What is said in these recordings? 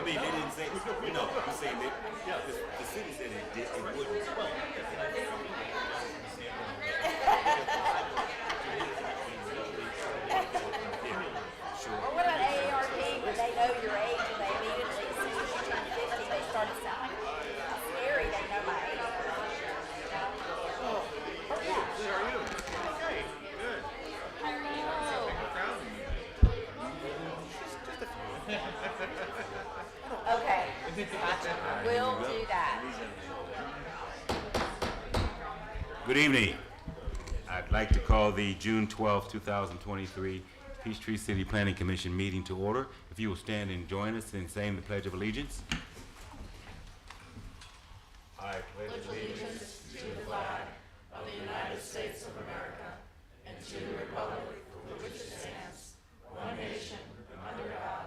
mean, they didn't say, you know, you say that, the city said it did, it wouldn't. Or what about AARP, when they know your age and they immediately, as soon as you turn 50, they start to sound like, how scary they know my age. Oh, yeah. Good, how are you? Okay, good. Hello. I'm proud of you. Okay, gotcha. We'll do that. Good evening. I'd like to call the June 12, 2023 Peachtree City Planning Commission meeting to order. If you will stand and join us in saying the Pledge of Allegiance. I pledge allegiance to the flag of the United States of America and to the republic for which it stands, one nation, under God,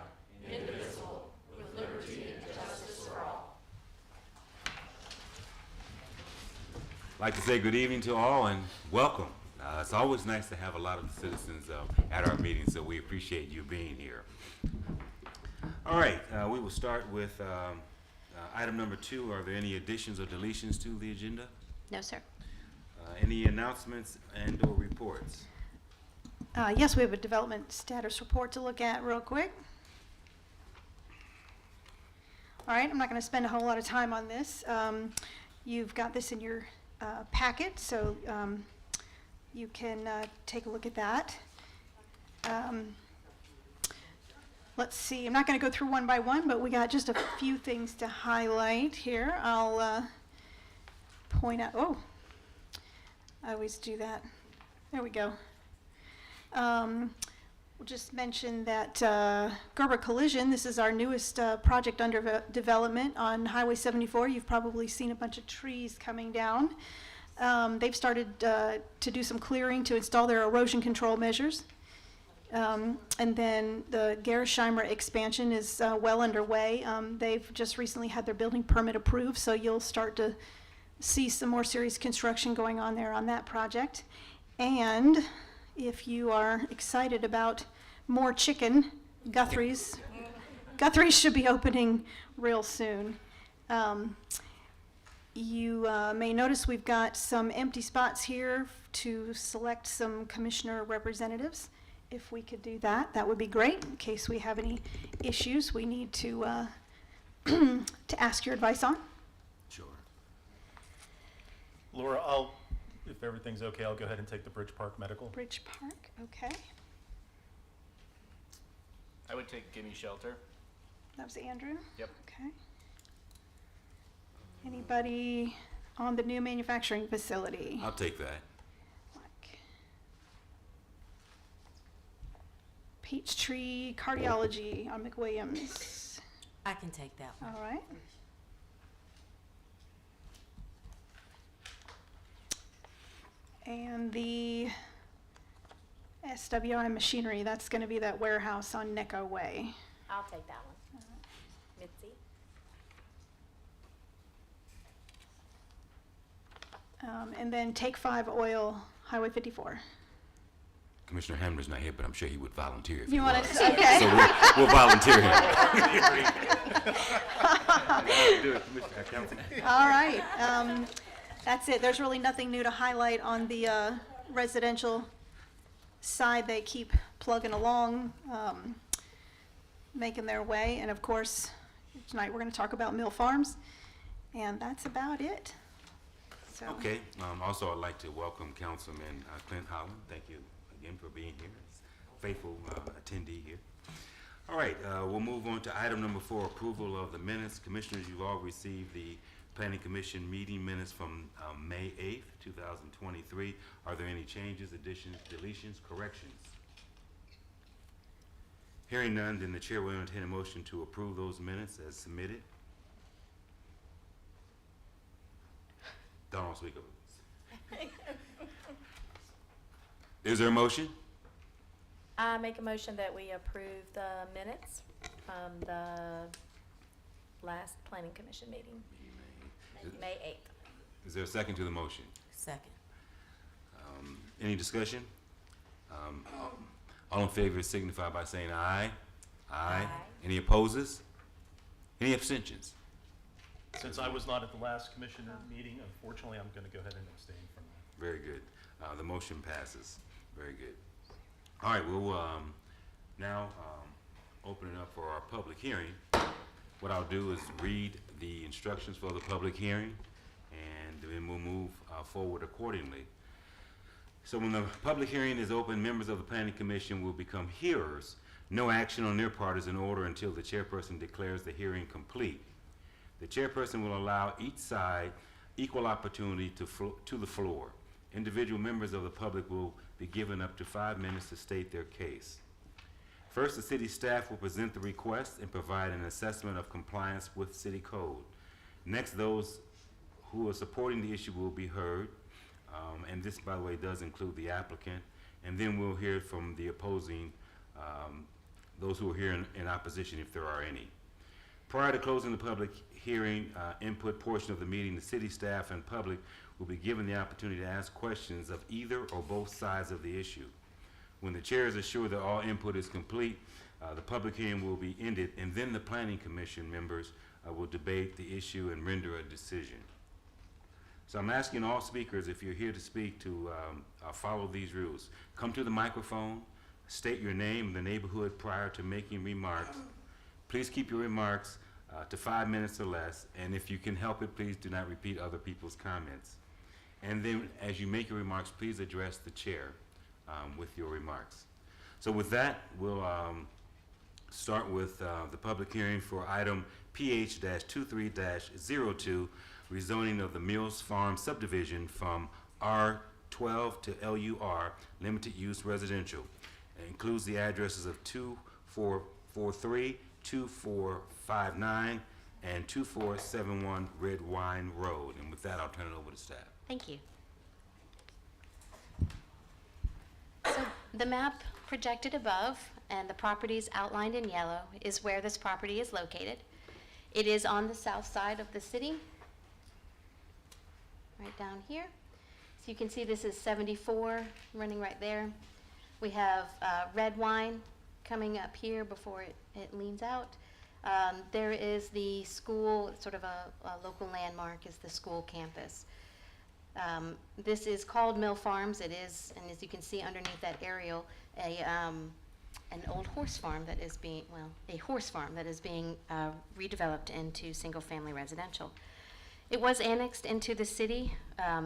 indivisible, with liberty and justice for all. I'd like to say good evening to all and welcome. It's always nice to have a lot of the citizens at our meetings, so we appreciate you being here. All right, we will start with item number 2. Are there any additions or deletions to the agenda? No, sir. Any announcements and or reports? Yes, we have a development status report to look at real quick. All right, I'm not going to spend a whole lot of time on this. You've got this in your packet, so you can take a look at that. Let's see, I'm not going to go through one by one, but we got just a few things to highlight here. I'll point out, oh, I always do that. There we go. We'll just mention that Gerber Collision, this is our newest project under development on Highway 74. You've probably seen a bunch of trees coming down. They've started to do some clearing to install their erosion control measures. And then the Gerresheimer expansion is well underway. They've just recently had their building permit approved, so you'll start to see some more serious construction going on there on that project. And if you are excited about more chicken, Guthrie's should be opening real soon. You may notice we've got some empty spots here to select some commissioner representatives. If we could do that, that would be great. In case we have any issues we need to to ask your advice on. Sure. Laura, if everything's okay, I'll go ahead and take the Bridge Park Medical. Bridge Park, okay. I would take Gimme Shelter. That was Andrew? Yep. Okay. Anybody on the new manufacturing facility? I'll take that. Like Peachtree Cardiology on McWilliams. I can take that one. All right. And the SWI Machinery, that's going to be that warehouse on Necco Way. I'll take that one. Mitzi? And then Take 5 Oil, Highway 54. Commissioner Hamner's not here, but I'm sure he would volunteer if You he want was. to, okay. So we'll volunteer him. Do it, Commissioner Council. All right. That's it. There's really nothing new to highlight on the residential side. They keep plugging along, making their way. And of course, tonight we're going to talk about Mill Farms. And that's about it. So. Okay. Also, I'd like to welcome Councilman Clint Holland. Thank you again for being here. Faithful attendee here. All right. We'll move on to item number 4, approval of the minutes. Commissioners, you've all received the Planning Commission meeting minutes from May 8th, 2023. Are there any changes, additions, deletions, corrections? Hearing none, then the chair will entertain a motion to approve those minutes as submitted. Donald Sweetums. Is there a motion? I make a motion that we approve the minutes from the last Planning Commission meeting, May 8th. Is there a second to the motion? Second. Any discussion? All in favor signify by saying aye. Aye. Aye. Any opposes? Any abstentions? Since I was not at the last commission meeting, unfortunately, I'm going to go ahead and abstain from that. Very good. The motion passes. Very good. All right, we'll now open it up for our public hearing. What I'll do is read the instructions for the public hearing, and then we'll move forward accordingly. So when the public hearing is open, members of the Planning Commission will become hearers. No action on their part is in order until the chairperson declares the hearing complete. The chairperson will allow each side equal opportunity to the floor. Individual members of the public will be given up to 5 minutes to state their case. First, the city staff will present the request and provide an assessment of compliance with city code. Next, those who are supporting the issue will be heard, and this, by the way, does include the applicant, and then we'll hear from the opposing, those who are here in opposition, if there are any. Prior to closing the public hearing input portion of the meeting, the city staff and public will be given the opportunity to ask questions of either or both sides of the issue. When the chair is assured that all input is complete, the public hearing will be ended, and then the Planning Commission members will debate the issue and render a decision. So I'm asking all speakers, if you're here to speak, to follow these rules. Come to the microphone, state your name and the neighborhood prior to making remarks. Please keep your remarks to 5 minutes or less, and if you can help it, please do not repeat other people's comments. And then as you make your remarks, please address the chair with your remarks. So with that, we'll start with the public hearing for item PH-23-02, rezoning of the Mills Farm subdivision from R12 to LUR, limited use residential. It includes the addresses of 2443, 2459, and 2471 Red Wine Road. And with that, I'll turn it over to staff. Thank you. So the map projected above and the properties outlined in yellow is where this property is located. It is on the south side of the city, right down here. So you can see this is 74 running right there. We have Red Wine coming up here before it leans out. There is the school, sort of a local landmark is the school campus. This is called Mill Farms. It is, and as you can see underneath that aerial, an old horse farm that is being, a horse farm that is being redeveloped into single-family residential. It was annexed into the city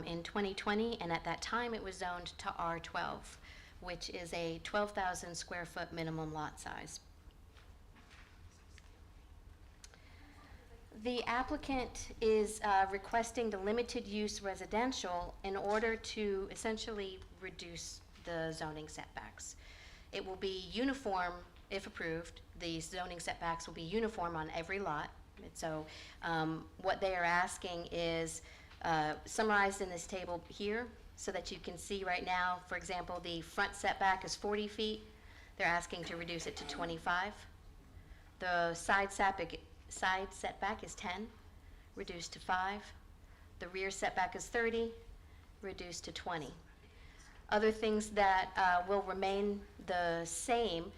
in 2020, and at that time it was zoned to R12, which is a 12,000 square foot minimum lot size. The applicant is requesting the limited use residential in order to essentially reduce the zoning setbacks. It will be uniform, if approved. The zoning setbacks will be uniform on every lot. So what they are asking is summarized in this table here so that you can see right now, for example, the front setback is 40 feet. They're asking to reduce it to 25. The side setback is 10, reduced to 5. The rear setback is 30, reduced to 20. Other things that will remain the same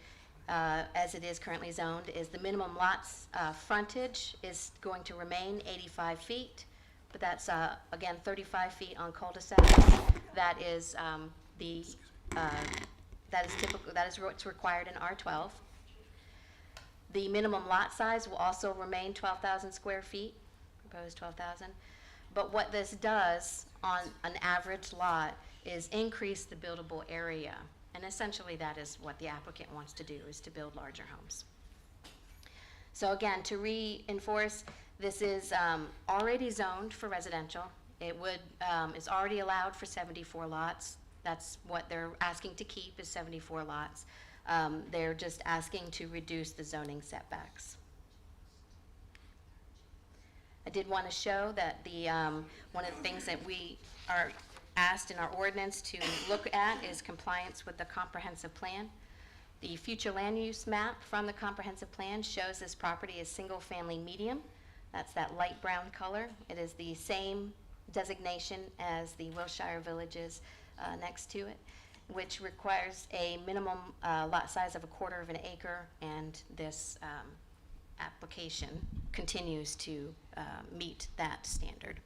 as it is currently zoned is the minimum lots frontage is going to remain 85 feet, but that's again 35 feet on cul-de-sacs. That is typical. That is what's required in R12. The minimum lot size will also remain 12,000 square feet, proposed 12,000. But what this does on an average lot is increase the buildable area. And essentially that is what the applicant wants to do, is to build larger homes. So again, to reinforce, this is already zoned for residential. It is already allowed for 74 lots. That's what they're asking to keep, is 74 lots. They're just asking to reduce the zoning setbacks. I did want to show that the one of the things that we are asked in our ordinance to look at is compliance with the comprehensive plan. The future land use map from the comprehensive plan shows this property as single-family medium. That's that light brown color. It is the same designation as the Wilshire villages next to it, which requires a minimum lot size of 1/4 of an acre, and this application continues to meet that standard.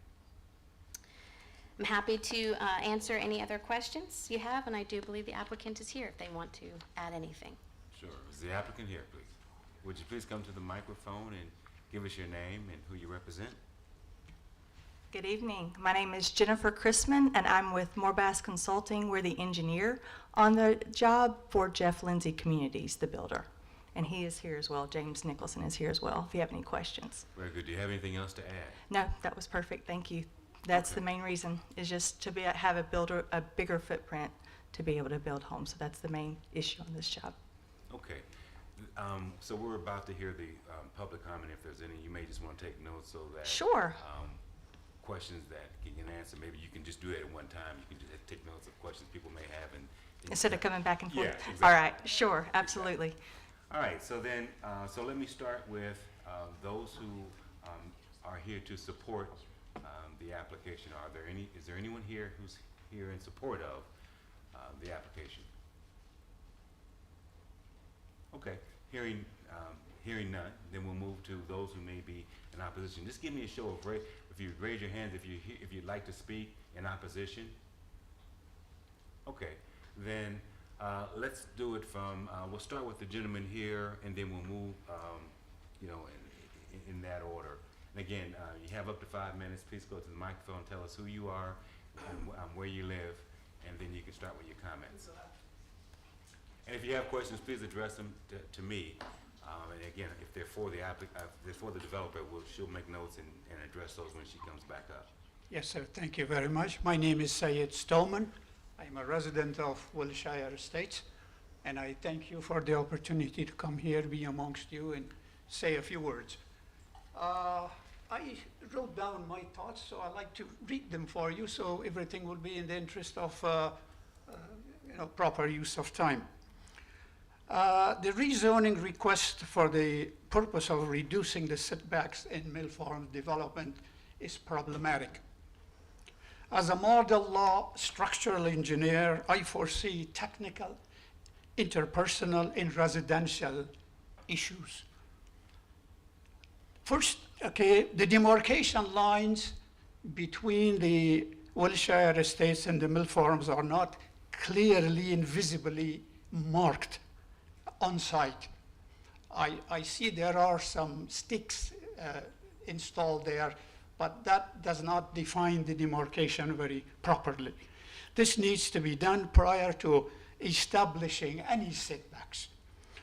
I'm happy to answer any other questions you have, and I do believe the applicant is here if they want to add anything. Sure. Is the applicant here, please? Would you please come to the microphone and give us your name and who you represent? Good evening. My name is Jennifer Chrisman, and I'm with Morbass Consulting. We're the engineer on the job for Jeff Lindsay Communities, the builder. And he is here as well. James Nicholson is here as well, if you have any questions. Very good. Do you have anything else to add? No, that was perfect. Thank you. That's the main reason, is just to have a bigger footprint to be able to build homes. So that's the main issue on this job. Okay. So we're about to hear the public comment. If there's any, you may just want to take notes so that Sure. questions that you can answer, maybe you can just do it at one time. You can just take notes of questions people may have. And Instead of coming back and forth. Yeah, exactly. All right. Sure. Absolutely. All right, so then, so let me start with those who are here to support the application. Is there anyone here who's here in support of the application? Okay, hearing none, then we'll move to those who may be in opposition. Just give me a show of if you raise your hands if you'd like to speak in opposition. Okay, then let's do it from, we'll start with the gentleman here, and then we'll move, in that order. And again, you have up to 5 minutes. Please go to the microphone, tell us who you are, and where you live, and then you can start with your comments. And if you have questions, please address them to me. And again, if they're for the developer, she'll make notes and address those when she comes back up. Yes, sir. Thank you very much. My name is Syed Stolman. I'm a resident of Wilshire Estates, and I thank you for the opportunity to come here, be amongst you, and say a few words. I wrote down my thoughts, so I'd like to read them for you, so everything will be in the interest of proper use of time. The rezoning request for the purpose of reducing the setbacks in mill farm development is problematic. As a model law structural engineer, I foresee technical, interpersonal, and residential issues. First, the demarcation lines between the Wilshire Estates and the mill farms are not clearly and visibly marked on site. I see there are some sticks installed there, but that does not define the demarcation very properly. This needs to be done prior to establishing any setbacks.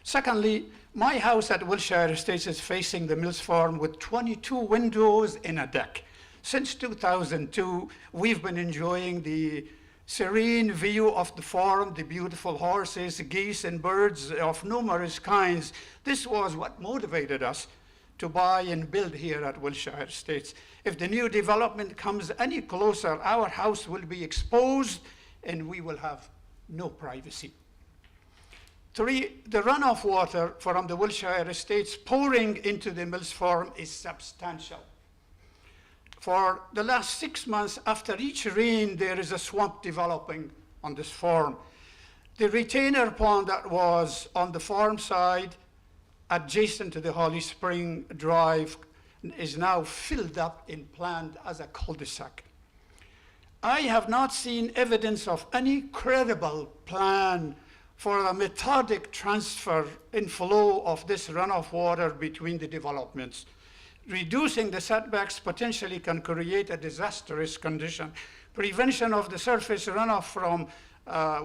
Secondly, my house at Wilshire Estates is facing the Mills Farm with 22 windows and a deck. Since 2002, we've been enjoying the serene view of the farm, the beautiful horses, geese, and birds of numerous kinds. This was what motivated us to buy and build here at Wilshire Estates. If the new development comes any closer, our house will be exposed and we will have no privacy. 3, the runoff water from the Wilshire Estates pouring into the Mills Farm is substantial. For the last 6 months after each rain, there is a swamp developing on this farm. The retainer pond that was on the farm side adjacent to the Holly Spring Drive is now filled up and planned as a cul-de-sac. I have not seen evidence of any credible plan for a methodic transfer and flow of this runoff water between the developments. Reducing the setbacks potentially can create a disastrous condition. Prevention of the surface runoff from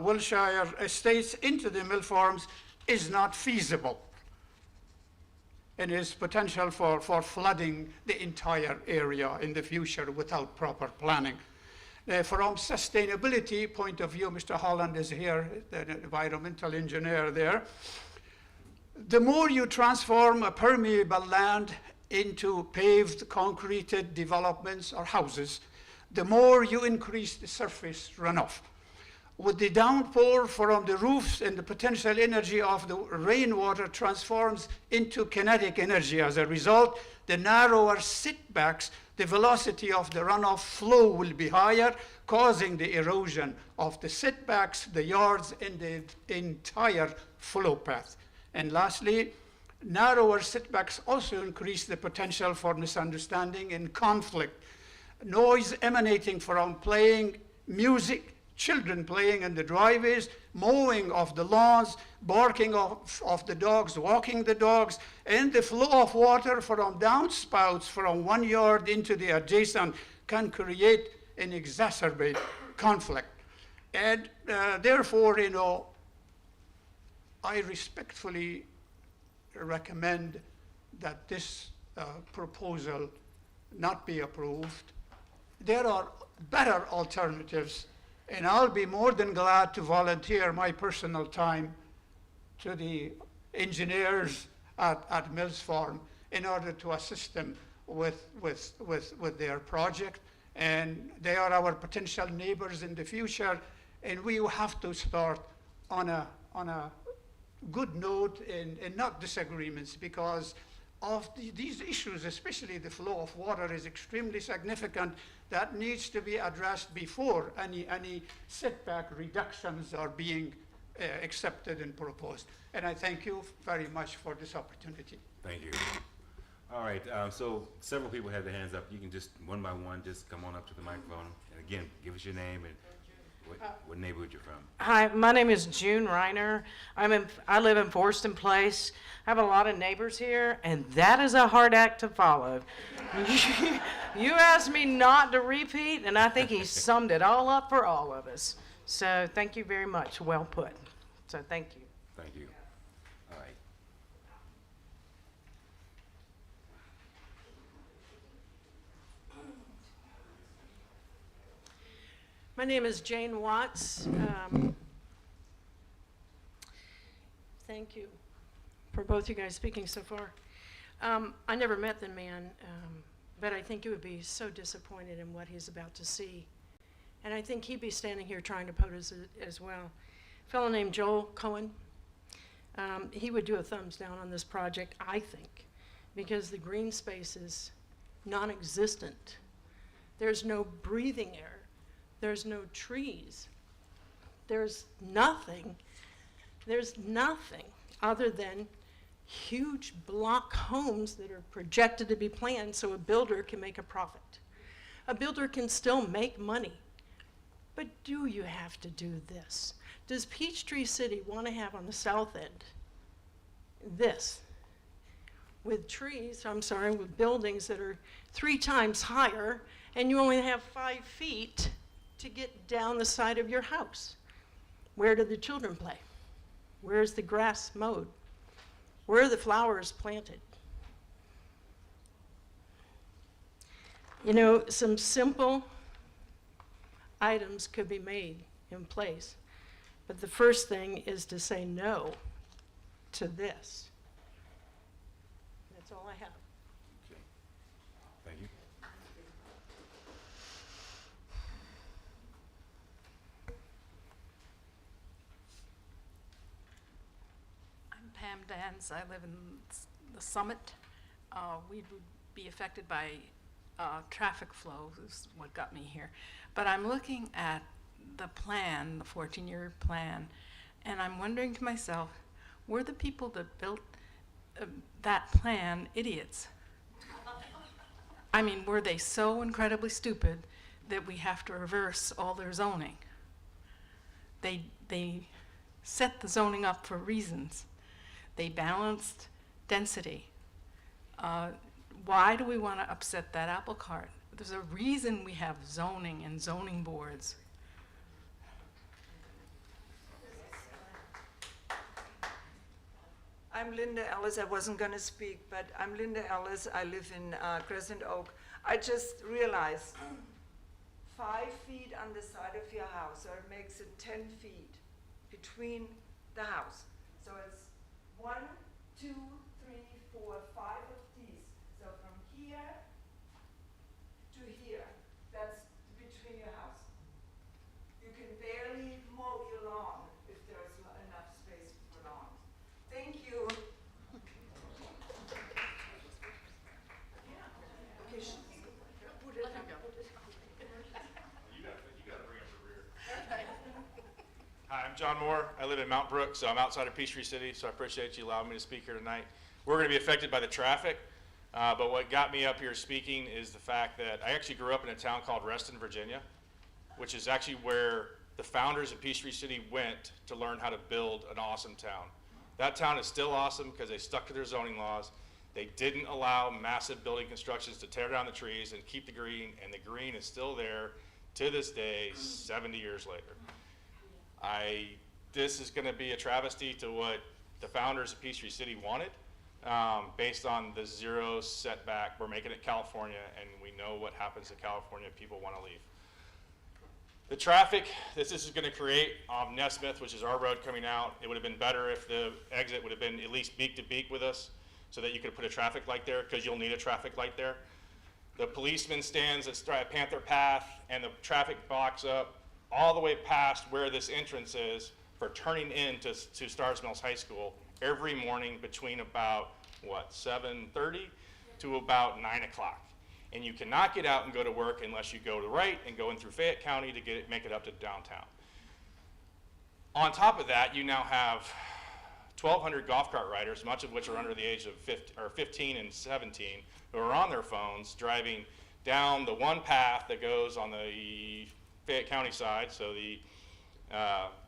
Wilshire Estates into the mill farms is not feasible and is potential for flooding the entire area in the future without proper planning. From sustainability point of view, Mr. Holland is here, the environmental engineer there. The more you transform a permeable land into paved, concreted developments or houses, the more you increase the surface runoff. With the downpour from the roofs and the potential energy of the rainwater transforms into kinetic energy. As a result, the narrower setbacks, the velocity of the runoff flow will be higher, causing the erosion of the setbacks, the yards, and the entire flow path. And lastly, narrower setbacks also increase the potential for misunderstanding and conflict. Noise emanating from playing music, children playing in the driveways, mowing of the lawns, barking of the dogs, walking the dogs, and the flow of water from downspouts from one yard into the adjacent can create and exacerbate conflict. And therefore, I respectfully recommend that this proposal not be approved. There are better alternatives, and I'll be more than glad to volunteer my personal time to the engineers at Mills Farm in order to assist them with their project. And they are our potential neighbors in the future, and we have to start on a good note and not disagreements, because of these issues, especially the flow of water, is extremely significant. That needs to be addressed before any setback reductions are being accepted and proposed. And I thank you very much for this opportunity. Thank you. All right, so several people have their hands up. You can just, one by one, just come on up to the microphone. And again, give us your name and what neighborhood you're from. Hi, my name is June Reiner. I live in Forston Place. I have a lot of neighbors here, and that is a hard act to follow. You asked me not to repeat, and I think he summed it all up for all of us. So thank you very much. Well put. So thank you. Thank you. All right. My name is Jane Watts. Thank you for both you guys speaking so far. I never met the man, but I think he would be so disappointed in what he's about to see. And I think he'd be standing here trying to pose as well. A fellow named Joel Cohen, he would do a thumbs down on this project, I think, because the green space is non-existent. There's no breathing air. There's no trees. There's nothing other than huge block homes that are projected to be planned so a builder can make a profit. A builder can still make money, but do you have to do this? Does Peachtree City want to have on the south end this? With with buildings that are 3 times higher, and you only have 5 feet to get down the side of your house. Where do the children play? Where's the grass mowed? Where are the flowers planted? Some simple items could be made in place, but the first thing is to say no to this. That's all I have. Okay. Thank you. I'm Pam Dans. I live in the Summit. We would be affected by traffic flow is what got me here. But I'm looking at the plan, the 14-year plan, and I'm wondering to myself, were the people that built that plan idiots? I mean, were they so incredibly stupid that we have to reverse all their zoning? They set the zoning up for reasons. They balanced density. Why do we want to upset that apple cart? There's a reason we have zoning and zoning boards. I'm Linda Ellis. I wasn't going to speak, but I'm Linda Ellis. I live in Crescent Oak. I just realized 5 feet on the side of your house, so it makes it 10 feet between the house. So it's 1, 2, 3, 4, 5 of these. So from here to here, that's between your house. You can barely mow your lawn if there's enough space for lawns. Thank you. Hi, I'm John Moore. I live in Mount Brook, so I'm outside of Peachtree City, so I appreciate you allowing me to speak here tonight. we're going to be affected by the traffic. But what got me up here speaking is the fact that I actually grew up in a town called Reston, Virginia, which is actually where the founders of Peachtree City went to learn how to build an awesome town. That town is still awesome because they stuck to their zoning laws. They didn't allow massive building constructions to tear down the trees and keep the green, and the green is still there to this day, 70 years later. This is going to be a travesty to what the founders of Peachtree City wanted, based on the zero setback. We're making it California, and we know what happens in California. People want to leave. The traffic this is going to create on Nesmith, which is our road coming out, it would have been better if the exit would have been at least beak to beak with us, so that you could put a traffic light there, because you'll need a traffic light there. The policeman stands at Panther Path, and the traffic blocks up all the way past where this entrance is for turning into Stars Mills High School every morning between about, 7:30 to about 9 o'clock. And you cannot get out and go to work unless you go to the right and go in through Fayette County to make it up to downtown. On top of that, you now have 1,200 golf cart riders, much of which are under the age of 15 and 17, who are on their phones driving down the one path that goes on the Fayette County side, so the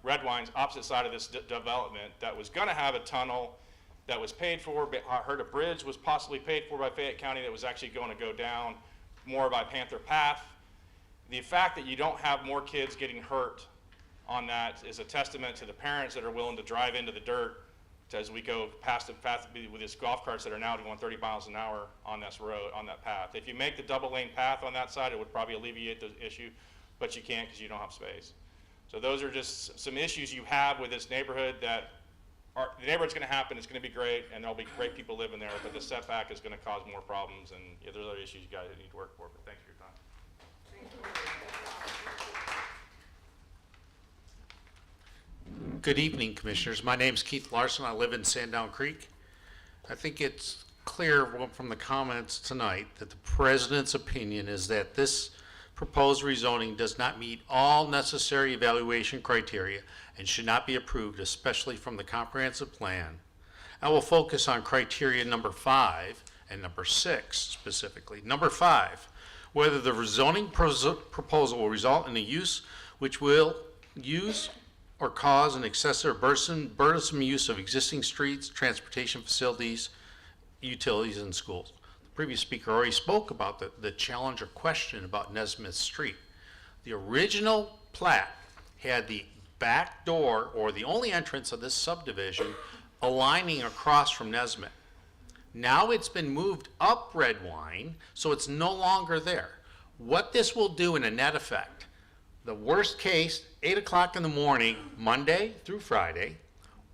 Red Wine's opposite side of this development that was going to have a tunnel that was paid for. I heard a bridge was possibly paid for by Fayette County that was actually going to go down more by Panther Path. The fact that you don't have more kids getting hurt on that is a testament to the parents that are willing to drive into the dirt as we go past the path with these golf carts that are now going 30 miles an hour on this road, on that path. If you make the double lane path on that side, it would probably alleviate the issue, but you can't because you don't have space. So those are just some issues you have with this neighborhood that the neighborhood's going to happen. It's going to be great, and there'll be great people living there, but the setback is going to cause more problems, and there's other issues you guys need to work for, but thanks for your time. Good evening, Commissioners. My name's Keith Larson. I live in Sandown Creek. I think it's clear from the comments tonight that the President's opinion is that this proposed rezoning does not meet all necessary evaluation criteria and should not be approved, especially from the comprehensive plan. I will focus on criteria number 5 and number 6 specifically. Number 5, whether the rezoning proposal will result in a use which will use or cause an excessive burdensome use of existing streets, transportation facilities, utilities, and schools. The previous speaker already spoke about the challenge or question about Nesmith Street. The original plat had the back door, or the only entrance of this subdivision, aligning across from Nesmith. Now it's been moved up Red Wine, so it's no longer there. What this will do in a net effect, the worst case, 8 o'clock in the morning, Monday through Friday,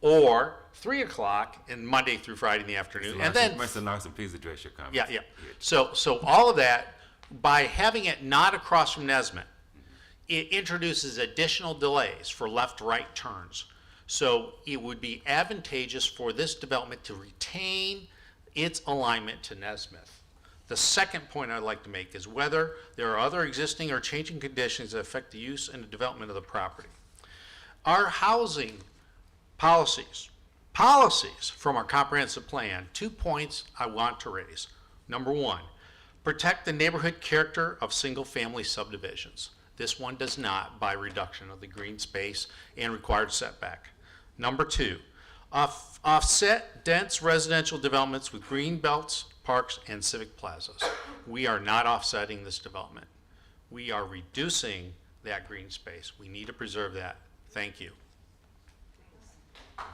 or 3 o'clock in Monday through Friday in the afternoon. And then Mr. Larson, please address your comments. yeah. So all of that, by having it not across from Nesmith, it introduces additional delays for left-right turns. So it would be advantageous for this development to retain its alignment to Nesmith. The second point I'd like to make is whether there are other existing or changing conditions that affect the use and the development of the property. Our housing policies from our comprehensive plan, 2 points I want to raise. Number 1, protect the neighborhood character of single-family subdivisions. This one does not, by reduction of the green space and required setback. Number 2, offset dense residential developments with green belts, parks, and civic plazas. We are not offsetting this development. We are reducing that green space. We need to preserve that. Thank you. Are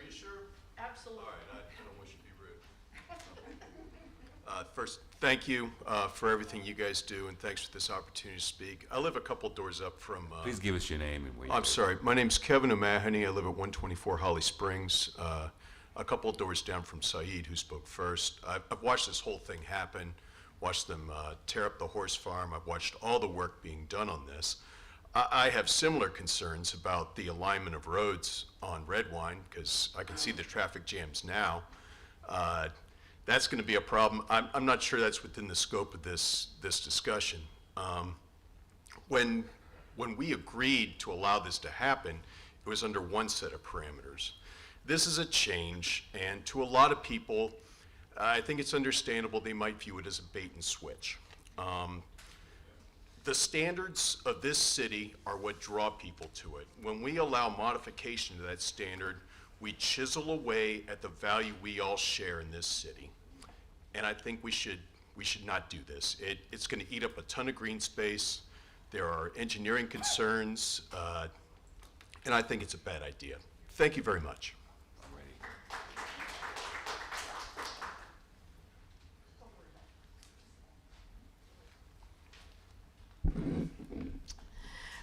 you sure? Absolutely. All right, I don't want you to be rude. First, thank you for everything you guys do, and thanks for this opportunity to speak. I live a couple doors up from... Please give us your name and where you I'm live. sorry. My name's Kevin O'Mahony. I live at 124 Holly Springs, a couple of doors down from Saeed, who spoke first. I've watched this whole thing happen, watched them tear up the horse farm. I've watched all the work being done on this. I have similar concerns about the alignment of roads on Red Wine, because I can see the traffic jams now. That's going to be a problem. I'm not sure that's within the scope of this discussion. When we agreed to allow this to happen, It was under one set of parameters. This is a change, and to a lot of people, I think it's understandable they might view it as a bait and switch. The standards of this city are what draw people to it. When we allow modification to that standard, we chisel away at the value we all share in this city. And I think we should not do this. It's going to eat up a ton of green space. There are engineering concerns, and I think it's a bad idea. Thank you very much.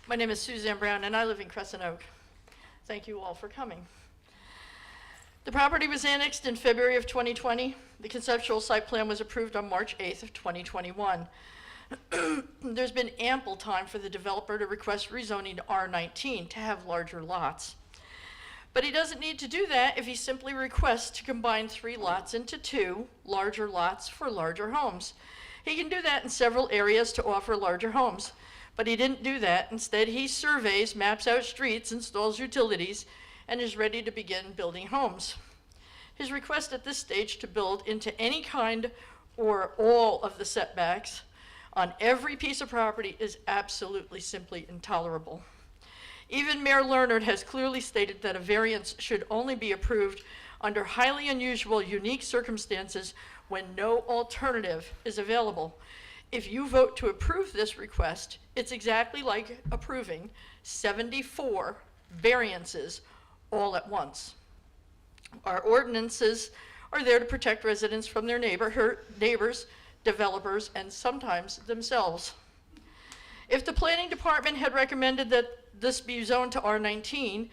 My name is Suzanne Brown, and I live in Crescent Oak. Thank you all for coming. The property was annexed in February of 2020. The conceptual site plan was approved on March 8th of 2021. There's been ample time for the developer to request rezoning to R19 to have larger lots. But he doesn't need to do that if he simply requests to combine 3 lots into 2 larger lots for larger homes. He can do that in several areas to offer larger homes. But he didn't do that. Instead, he surveys, maps out streets, installs utilities, and is ready to begin building homes. His request at this stage to build into any kind or all of the setbacks on every piece of property is absolutely simply intolerable. Even Mayor Lerner has clearly stated that a variance should only be approved under highly unusual, unique circumstances when no alternative is available. If you vote to approve this request, it's exactly like approving 74 variances all at once. Our ordinances are there to protect residents from their neighbors, developers, and sometimes themselves. If the planning department had recommended that this be zoned to R19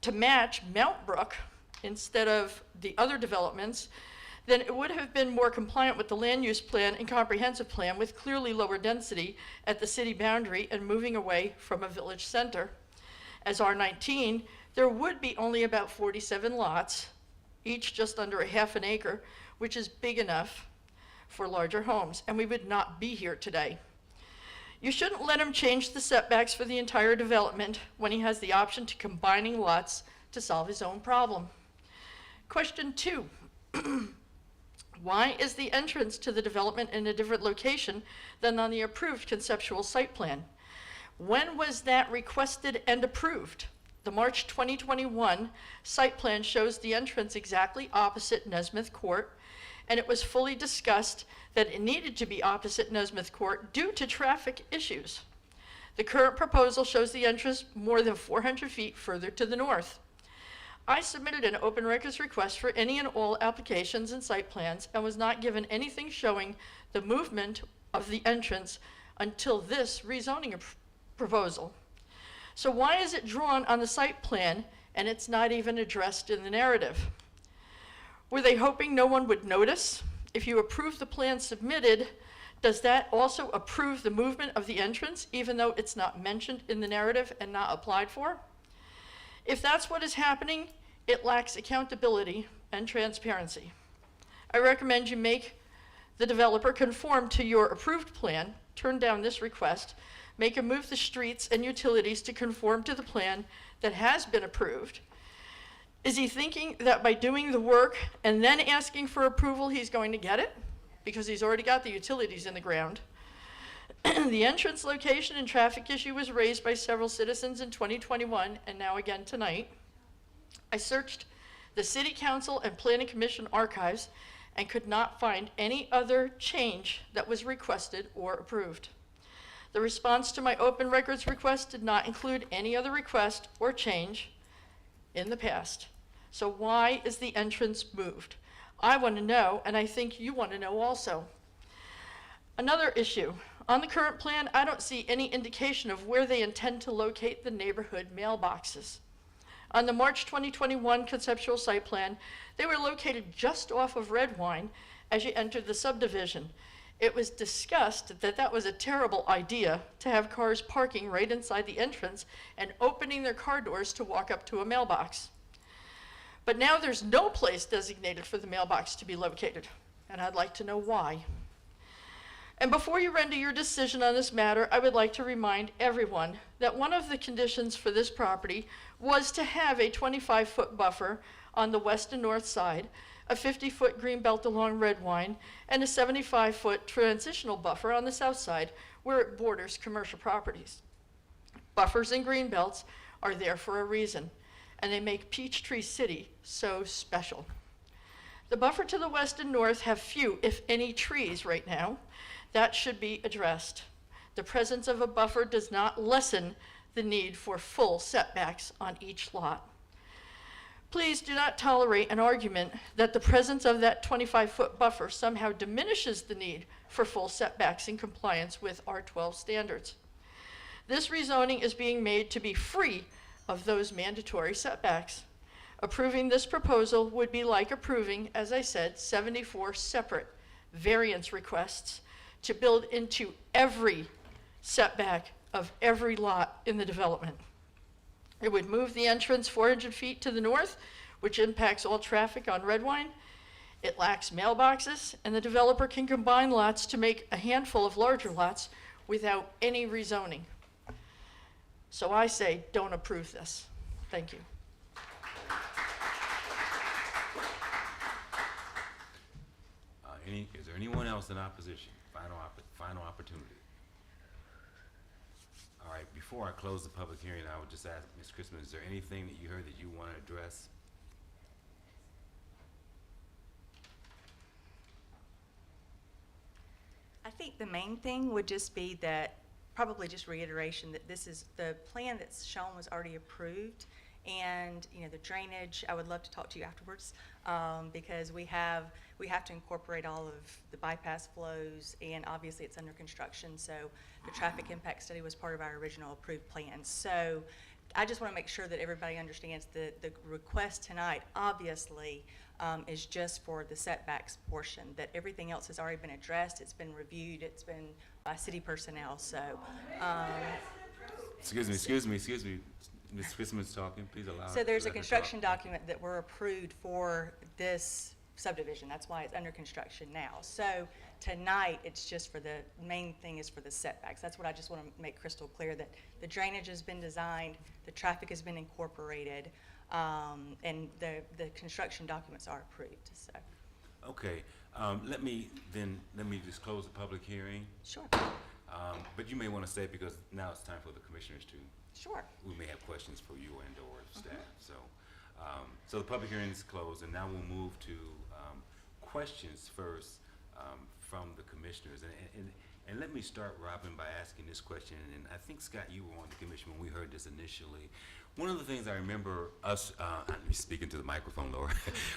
to match Mount Brook instead of the other developments, then it would have been more compliant with the land use plan and comprehensive plan with clearly lower density at the city boundary and moving away from a village center. As R19, there would be only about 47 lots, each just under a half an acre, which is big enough for larger homes, and we would not be here today. You shouldn't let him change the setbacks for the entire development when he has the option to combining lots to solve his own problem. Question 2. Why is the entrance to the development in a different location than on the approved conceptual site plan? When was that requested and approved? The March 2021 site plan shows the entrance exactly opposite Nesmith Court, and it was fully discussed that it needed to be opposite Nesmith Court due to traffic issues. The current proposal shows the entrance more than 400 feet further to the north. I submitted an open records request for any and all applications and site plans and was not given anything showing the movement of the entrance until this rezoning proposal. So why is it drawn on the site plan and it's not even addressed in the narrative? Were they hoping no one would notice? If you approve the plan submitted, does that also approve the movement of the entrance even though it's not mentioned in the narrative and not applied for? If that's what is happening, it lacks accountability and transparency. I recommend you make the developer conform to your approved plan, turn down this request, make him move the streets and utilities to conform to the plan that has been approved. Is he thinking that by doing the work and then asking for approval, he's going to get it? Because he's already got the utilities in the ground. The entrance location and traffic issue was raised by several citizens in 2021 and now again tonight. I searched the City Council and Planning Commission archives and could not find any other change that was requested or approved. The response to my open records request did not include any other request or change in the past. So why is the entrance moved? I want to know, and I think you want to know also. Another issue. On the current plan, I don't see any indication of where they intend to locate the neighborhood mailboxes. On the March 2021 conceptual site plan, they were located just off of Redwine as you entered the subdivision. It was discussed that that was a terrible idea to have cars parking right inside the entrance and opening their car doors to walk up to a mailbox. But now there's no place designated for the mailbox to be located, and I'd like to know why. And before you render your decision on this matter, I would like to remind everyone that one of the conditions for this property was to have a 25-foot buffer on the west and north side, a 50-foot green belt along Redwine, and a 75-foot transitional buffer on the south side where it borders commercial properties. Buffers and green belts are there for a reason, and they make Peachtree City so special. The buffer to the west and north have few, if any, trees right now. That should be addressed. The presence of a buffer does not lessen the need for full setbacks on each lot. Please do not tolerate an argument that the presence of that 25-foot buffer somehow diminishes the need for full setbacks in compliance with R12 standards. This rezoning is being made to be free of those mandatory setbacks. Approving this proposal would be like approving, as I said, 74 separate variance requests to build into every setback of every lot in the development. It would move the entrance 400 feet to the north, which impacts all traffic on Redwine. It lacks mailboxes, and the developer can combine lots to make a handful of larger lots without any rezoning. So I say, don't approve this. Thank you. Is there anyone else in opposition? Final opportunity. All right, before I close the public hearing, I would just ask Ms. Christman, is there anything that you heard that you want to address? I think the main thing would just be that, probably just reiteration that this is, the plan that's shown was already approved. And, you know, the drainage, I would love to talk to you afterwards, because we have to incorporate all of the bypass flows, and obviously it's under construction, so the traffic impact study was part of our original approved plan. So I just want to make sure that everybody understands the request tonight, obviously, is just for the setbacks portion, that everything else has already been addressed, it's been reviewed, it's been by city personnel, so. Excuse me. Ms. Christman's talking, please allow her. So there's a let her construction talk. document that we're approved for this subdivision. That's why it's under construction now. So tonight, it's just for the, main thing is for the setbacks. That's what I just want to make crystal clear, that the drainage has been designed, the traffic has been incorporated, and the construction documents are approved, so. Okay, let me just close the public hearing. Sure. But you may want to stay because now it's time for the commissioners to. Sure. We may have questions for you and or staff. So, so the public hearing is closed, and now we'll move to questions first from the commissioners. And let me start, Robin, by asking this question. And I think, Scott, you were on the commission when we heard this initially. One of the things I remember us, I'm speaking to the microphone, Laura.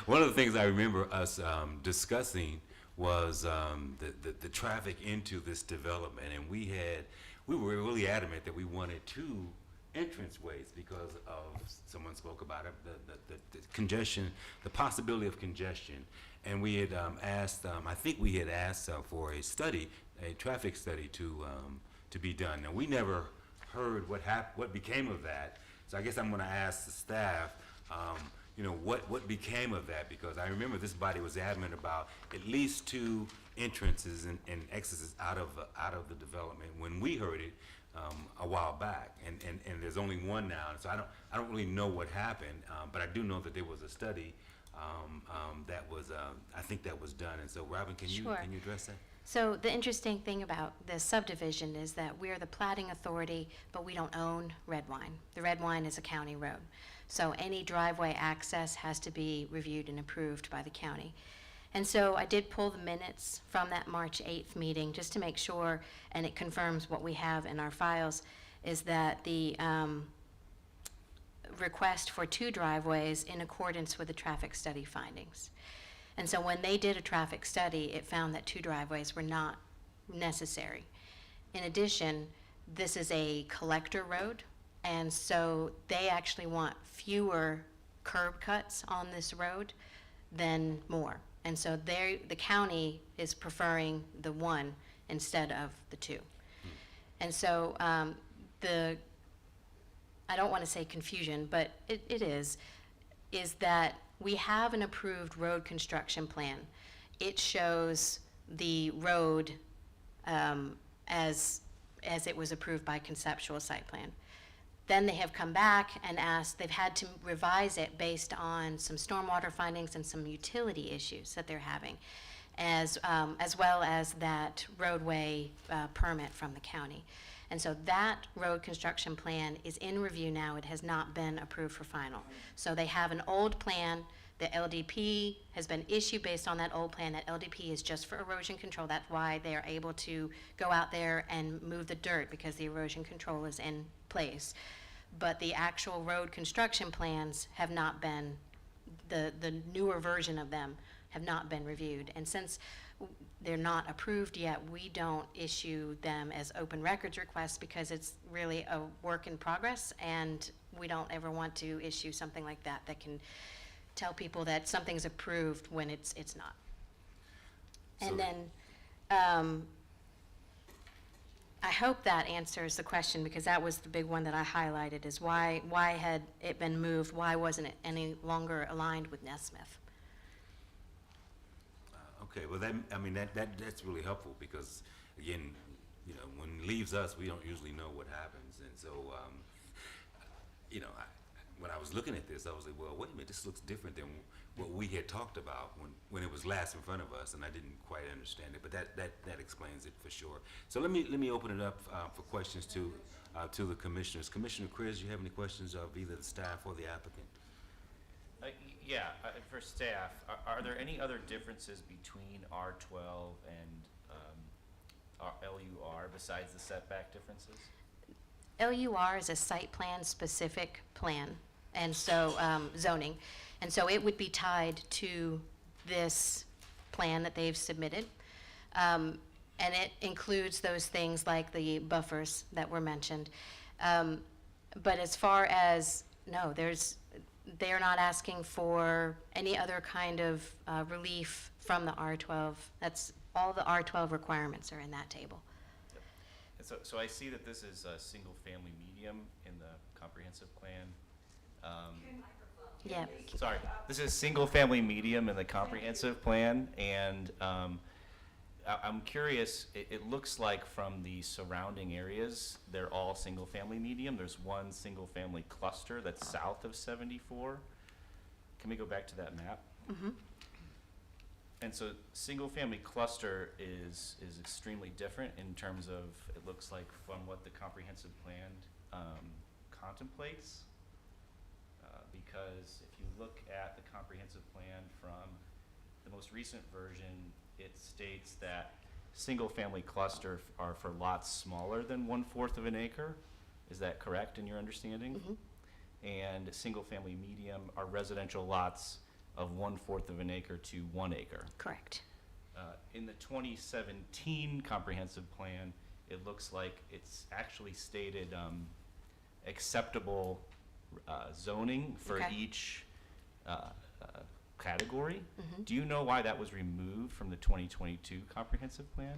One of the things I remember us discussing was the traffic into this development, and we were really adamant that we wanted two entranceways because of, someone spoke about it, the congestion, the possibility of congestion. And we had asked, I think we had asked for a study, a traffic study to be done. Now, we never heard what became of that. So I guess I'm gonna ask the staff, you know, what became of that? Because I remember this body was adamant about at least two entrances and exits out of the development when we heard it a while back, and there's only one now. And so I don't really know what happened, but I do know that there was a study that was I think that was done. And so, Robin, can you address that? So the interesting thing about this subdivision is that we're the plating authority, but we don't own Redwine. The Redwine is a county road. So any driveway access has to be reviewed and approved by the county. And so I did pull the minutes from that March 8th meeting just to make sure, and it confirms what we have in our files, is that the request for two driveways in accordance with the traffic study findings. And so when they did a traffic study, it found that two driveways were not necessary. In addition, this is a collector road, and so they actually want fewer curb cuts on this road than more. And so the county is preferring the one instead of the two. And so I don't want to say confusion, but it is that we have an approved road construction plan. It shows the road as it was approved by conceptual site plan. Then they have come back and asked, they've had to revise it based on some stormwater findings and some utility issues that they're having, as well as that roadway permit from the county. And so that road construction plan is in review now. It has not been approved for final. So they have an old plan. The LDP has been issued based on that old plan. That LDP is just for erosion control. That's why they are able to go out there and move the dirt, because the erosion control is in place. But the actual road construction plans have not been, the newer version of them have not been reviewed. And since they're not approved yet, we don't issue them as open records requests, because it's really a work in progress, and we don't ever want to issue something like that that can tell people that something's approved when it's not. And then, I hope that answers the question, because that was the big one that I highlighted, is why had it been moved? Why wasn't it any longer aligned with Nesmith? Okay, well, that's really helpful, because, again, you know, when it leaves us, we don't usually know what happens. And so, you know, when I was looking at this, I was like, well, wait a minute, this looks different than what we had talked about when it was last in front of us, and I didn't quite understand it, but that explains it for sure. So let me open it up for questions to the commissioners. Commissioner Chris, you have any questions of either the staff or the applicant? Yeah, for staff, are there any other differences between R12 and LUR besides the setback differences? LUR is a site plan specific plan, and so zoning. And so it would be tied to this plan that they've submitted. And it includes those things like the buffers that were mentioned. But as far as, no, they're not asking for any other kind of relief from the R12. That's all the R12 requirements are in that table. Yep. And so I see that this is a single-family medium in the comprehensive plan. Yeah. Sorry, this is single-family medium in the comprehensive plan, and I'm curious, it looks like from the surrounding areas, they're all single-family medium. There's one single-family cluster that's south of 74. Can we go back to that map? Mm-hmm. And so single-family cluster is extremely different in terms of, it looks like from what the comprehensive plan contemplates. Because if you look at the comprehensive plan from the most recent version, it states that single-family cluster are for lots smaller than 1/4 of an acre. Is that correct in your understanding? Mm-hmm. And single-family medium are residential lots of 1/4 of an acre to 1 acre. Correct. In the 2017 comprehensive plan, it looks like it's actually stated acceptable zoning for Okay. each category. Mm-hmm. Do you know why that was removed from the 2022 comprehensive plan?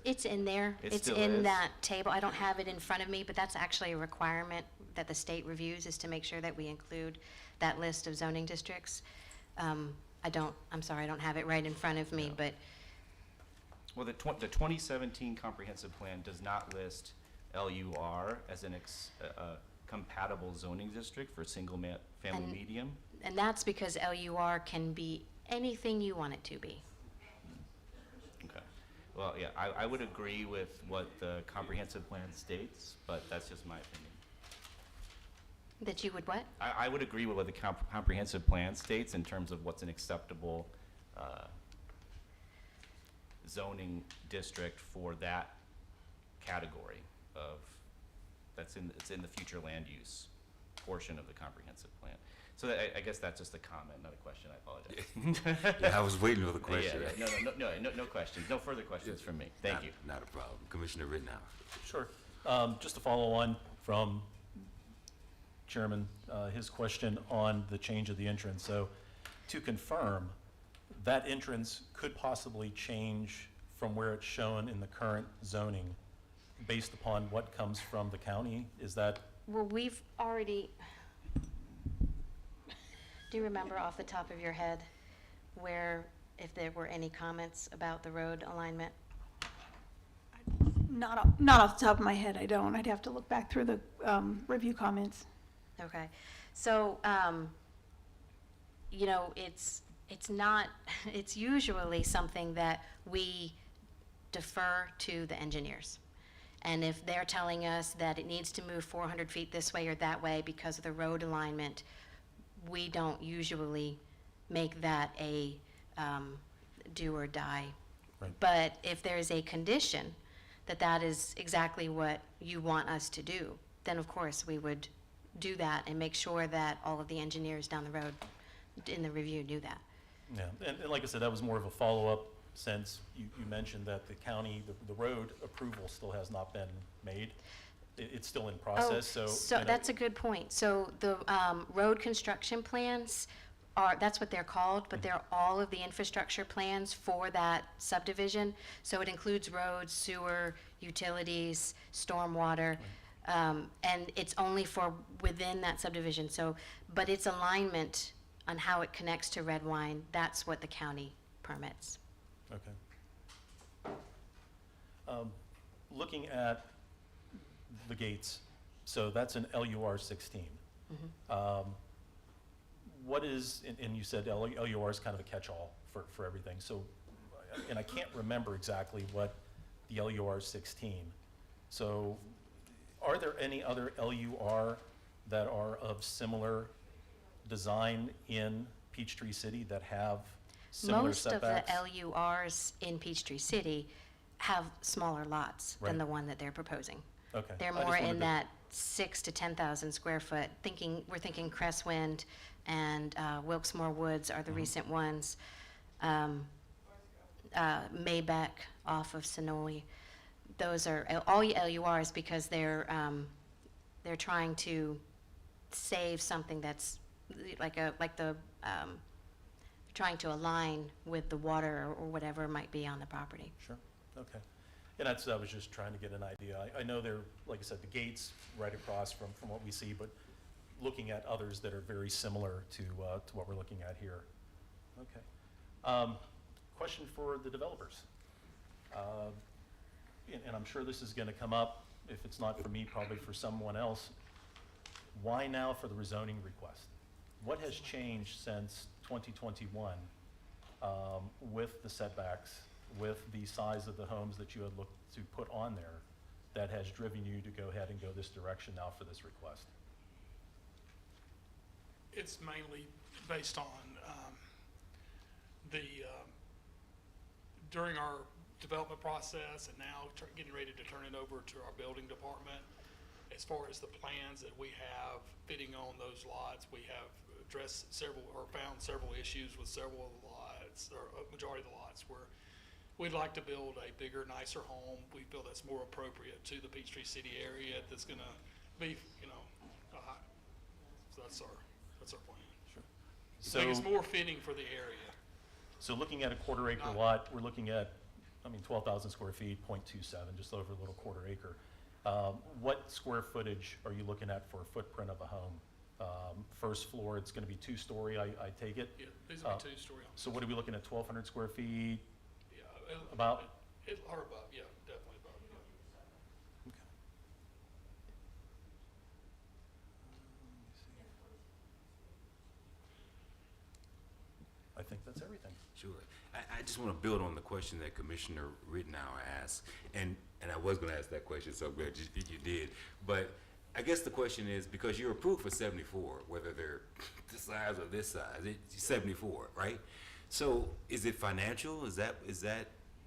It's in there. It It's still in is? that table. I don't have it in front of me, but that's actually a requirement that the state reviews, is to make sure that we include that list of zoning districts. I'm sorry, I don't have it right in front of me, No. but Well, the 2017 comprehensive plan does not list LUR as an compatible zoning district for single-family And- medium. and that's because LUR can be anything you want it to be. Okay. Well, yeah, I would agree with what the comprehensive plan states, but that's just my opinion. That you would what? I would agree with what the comprehensive plan states in terms of what's an acceptable zoning district for that category of, it's in the future land use portion of the comprehensive plan. So I guess that's just a comment, not a question. I apologize. Yeah, I was waiting for the question. Yeah. No questions. No further questions from me. Thank you. Not a problem. Commissioner Rittenhouse. Sure. Just to follow on from Chairman, his question on the change of the entrance. So to confirm, that entrance could possibly change from where it's shown in the current zoning based upon what comes from the county? Is that? Well, we've already, do you remember off the top of your head where, if there were any comments about the road alignment? Not off the top of my head, I don't. I'd have to look back through the review comments. Okay, so, you know, it's not, it's usually something that we defer to the engineers. And if they're telling us that it needs to move 400 feet this way or that way because of the road alignment, we don't usually make that a do or die. Right. But if there's a condition that that is exactly what you want us to do, then of course we would do that and make sure that all of the engineers down the road in the review knew that. Yeah, and like I said, that was more of a follow-up since you mentioned that the county, the road approval still has not been made. It's still in process, so. So you know, that's a good point. So the road construction plans are, that's what they're called, but they're all of the infrastructure plans for that subdivision. So it includes roads, sewer, utilities, stormwater, and it's only for within that subdivision. So, but its alignment on how it connects to red wine, that's what the county permits. Okay. Looking at the gates, so that's an LUR 16. What is, and you said LUR is kind of a catch-all for everything, so, and I can't remember exactly what the LUR 16. So are there any other LUR that are of similar design in Peachtree City that have similar setbacks? Most of the LURs in Peachtree City have smaller lots Right. than the one that they're proposing. Okay. They're I just more wanted in to- that 6 to 10,000 square foot. We're thinking Crestwind and Wilkesmore Woods are the recent ones. Maybeck off of Sonoy. Those are all LURs because they're trying to save something that's trying to align with the water or whatever might be on the property. Sure, okay. And I was just trying to get an idea. I know they're, like I said, the gates right across from what we see, but looking at others that are very similar to what we're looking at here. Okay. Question for the developers. And I'm sure this is gonna come up, if it's not for me, probably for someone else. Why now for the rezoning request? What has changed since 2021 with the setbacks, with the size of the homes that you had looked to put on there, that has driven you to go ahead and go this direction now for this request? It's mainly based on during our development process and now getting ready to turn it over to our building department. As far as the plans that we have fitting on those lots, we have addressed found several issues with several of the lots, or a majority of the lots, where we'd like to build a bigger, nicer home. We feel that's more appropriate to the Peachtree City area, that's gonna be, so that's our plan. Sure. I think it's more fitting for the area. So looking at a quarter acre lot, we're looking at, 12,000 square feet, 0.27, just over a little quarter acre. What square footage are you looking at for a footprint of a home? First floor, it's gonna be 2-story, I take it? Yeah, these will be 2-story homes. So what are we looking at, 1,200 square feet? Yeah, About? Or above, yeah, definitely above, yeah. Okay. I think that's everything. Sure. I just want to build on the question that Commissioner Rittenhour asked, and I was going to ask that question, so I'm glad you did. But I guess the question is, because you're approved for 74, whether they're this size or this size, it's 74, right? So is it financial? Is that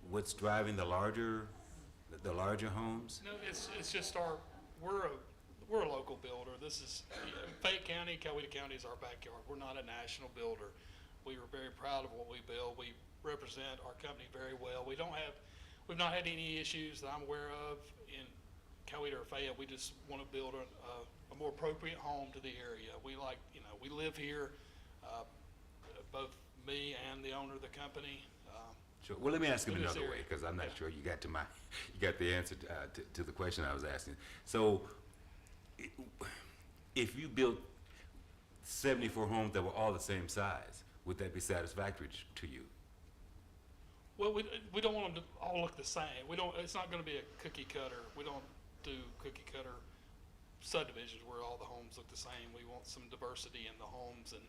what's driving the larger homes? No, it's just we're a local builder. This is, Fayette County, Coweta County is our backyard. We're not a national builder. We are very proud of what we build. We represent our company very well. We've not had any issues that I'm aware of in Coweta or Fayette. We just want to build a more appropriate home to the area. We we live here, both me and the owner of the company. Sure. Well, let me ask it in this another way, area. because I'm not sure you got the answer to the question I was asking. So, if you built 74 homes that were all the same size, would that be satisfactory to you? Well, we don't want them to all look the same. It's not gonna be a cookie cutter. We don't do cookie cutter subdivisions where all the homes look the same. We want some diversity in the homes, and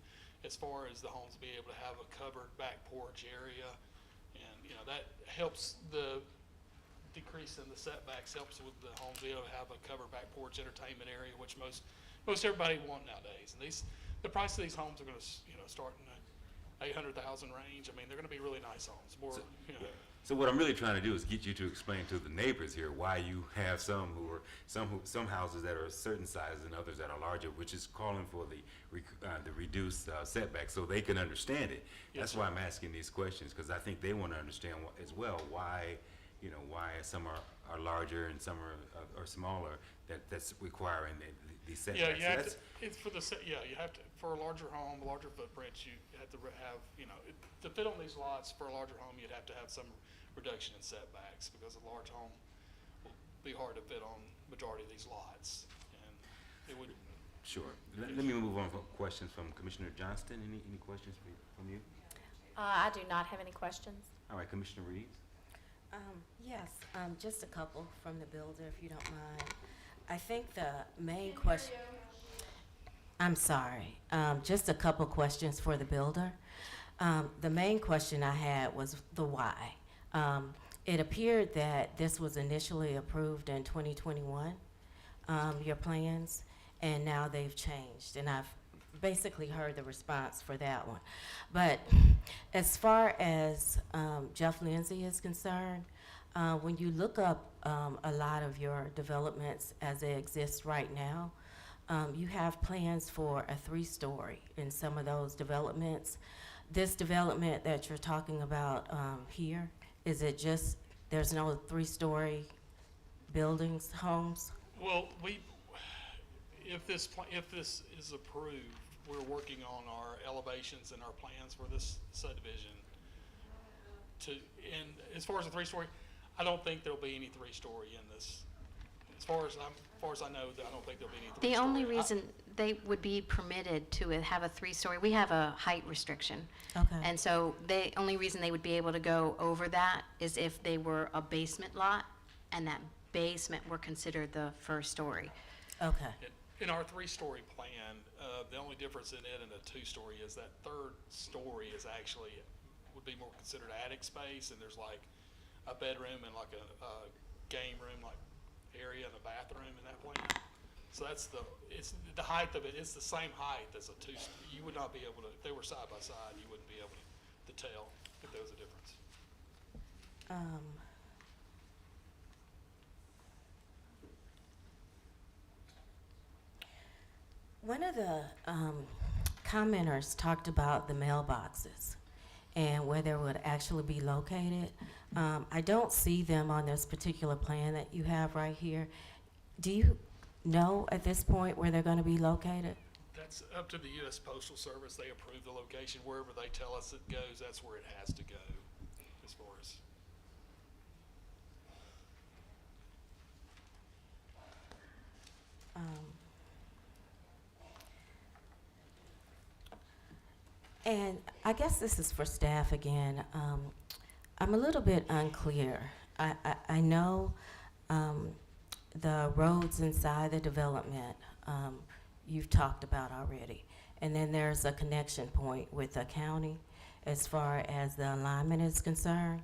as far as the homes being able to have a covered back porch area, and, you know, that helps the decrease in the setbacks, helps with the homes being able to have a covered back porch entertainment area, which most everybody want nowadays. And the price of these homes are gonna, you know, start in the 800,000 range. I mean, they're gonna be really nice homes, more, you know. So what I'm really trying to do is get you to explain to the neighbors here why you have some houses that are a certain size and others that are larger, which is calling for the reduced setback so they can understand it. Yes, That's why I'm asking these questions, because I think they want to understand as well why, you know, why some are larger and some are smaller. That's requiring these setbacks. Yeah, you have So to, it's for the, you have to, for a larger home, larger footprints, you have to have, you know, to fit on these lots for a larger home, you'd have to have some reduction in setbacks, because a large home will be hard to fit on majority of these lots, and it would. Sure. Let me move on for questions from Commissioner Johnston. Any questions from you? I do not have any questions. All right, Commissioner Reeves. Yes, just a couple from the builder, if you don't mind. I think the main question, I'm sorry, just a couple questions for the builder. The main question I had was the why. It appeared that this was initially approved in 2021, your plans, and now they've changed, and I've basically heard the response for that one. But as far as Jeff Lindsay is concerned, when you look up a lot of your developments as they exist right now, you have plans for a 3-story in some of those developments. This development that you're talking about here, is it just, there's no 3-story buildings, homes? Well, if this is approved, we're working on our elevations and our plans for this subdivision. And as far as the 3-story, I don't think there'll be any 3-story in this. As far as I know, I don't think there'll be any 3-story. The only reason they would be permitted to have a 3-story, we have a height restriction. Okay. And so the only reason they would be able to go over that is if they were a basement lot, and that basement were considered the first story. Okay. In our 3-story plan, the only difference in it and a 2-story is that 3rd story is actually, would be more considered attic space, and there's like a bedroom and like a game room like area and a bathroom in that plan. So it's the height of it, it's the same height as a 2. You would not be able to, if they were side by side, you wouldn't be able to tell if there was a difference. One of the commenters talked about the mailboxes and where they would actually be located. I don't see them on this particular plan that you have right here. Do you know at this point where they're going to be located? That's up to the U.S. Postal Service. They approve the location. Wherever they tell us it goes, that's where it has to go as far as. And I guess this is for staff again. I'm a little bit unclear. I know the roads inside the development you've talked about already. And then there's a connection point with the county as far as the alignment is concerned.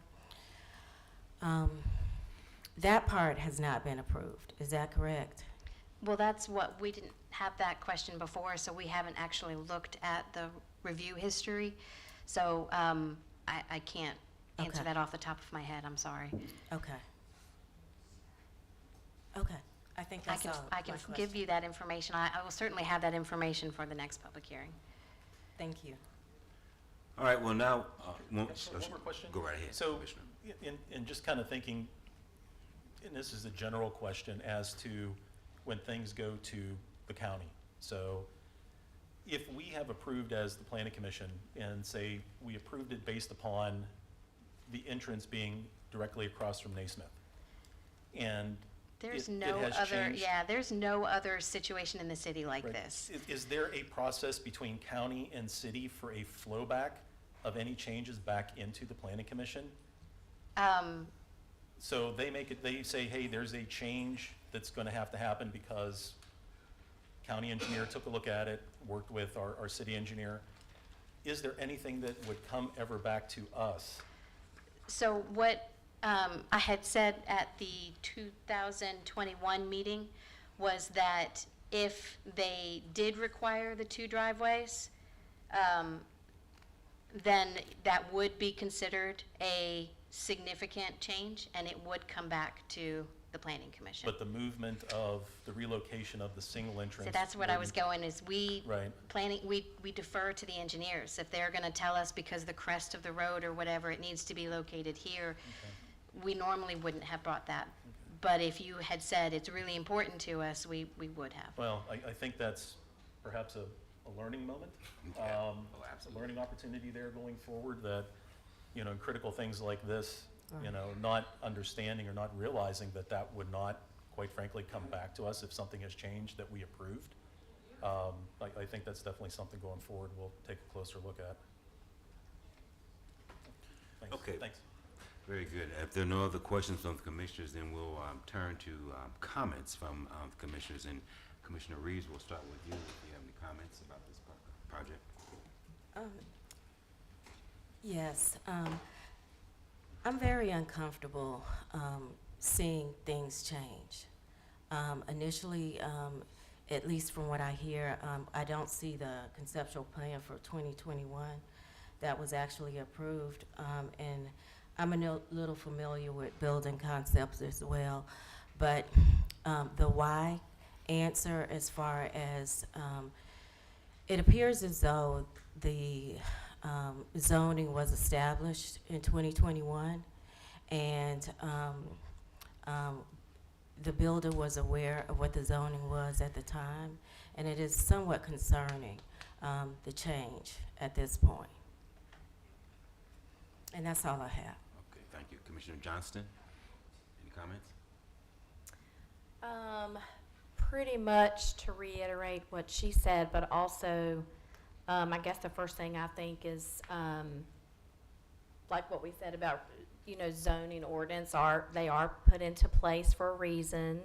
That part has not been approved. Is that correct? Well, that's what, we didn't have that question before, so we haven't actually looked at the review history. So I can't answer Okay. that off the top of my head, I'm sorry. Okay. Okay. I think that's all. I can give you that information. I will certainly have that information for the next public hearing. Thank you. All right, well now, One more question? Go right ahead, So, Commissioner. in just kind of thinking, and this is a general question as to when things go to the county. So if we have approved as the planning commission and say we approved it based upon the entrance being directly across from Naismith, and There's it no has other, changed. yeah, there's no other situation in the city like Right. this. Is there a process between county and city for a flowback of any changes back into the planning commission? So they make it, they say, hey, there's a change that's gonna have to happen because county engineer took a look at it, worked with our city engineer. Is there anything that would come ever back to us? So what I had said at the 2021 meeting was that if they did require the 2 driveways, then that would be considered a significant change, and it would come back to the planning commission. But the movement of the relocation of the single entrance. So that's what I was wouldn't- going, is we, Right. planning, we defer to the engineers. If they're gonna tell us because the crest of the road or whatever, it needs to be located here, we normally wouldn't have brought that. But if you had said it's really important to us, we would have. Well, I think that's perhaps a learning moment. Okay. Oh, A absolutely. learning opportunity there going forward that, you know, critical things like this, you know, not understanding or not realizing that that would not, quite frankly, come back to us if something has changed that we approved. I think that's definitely something going forward we'll take a closer look at. Thanks. Okay. Thanks. Very good. If there are no other questions from the commissioners, then we'll turn to comments from the commissioners. And Commissioner Reeves, we'll start with you if you have any comments about this project. Yes, I'm very uncomfortable seeing things change. Initially, at least from what I hear, I don't see the conceptual plan for 2021 that was actually approved. And I'm a little familiar with building concepts as well, but the why answer as far as it appears as though the zoning was established in 2021, and the builder was aware of what the zoning was at the time, and it is somewhat concerning, the change at this point. And that's all I have. Okay, thank you. Commissioner Johnston, any comments? Pretty much to reiterate what she said, but also, I guess the first thing I think is, like what we said about, you know, zoning ordinance they are put into place for a reason.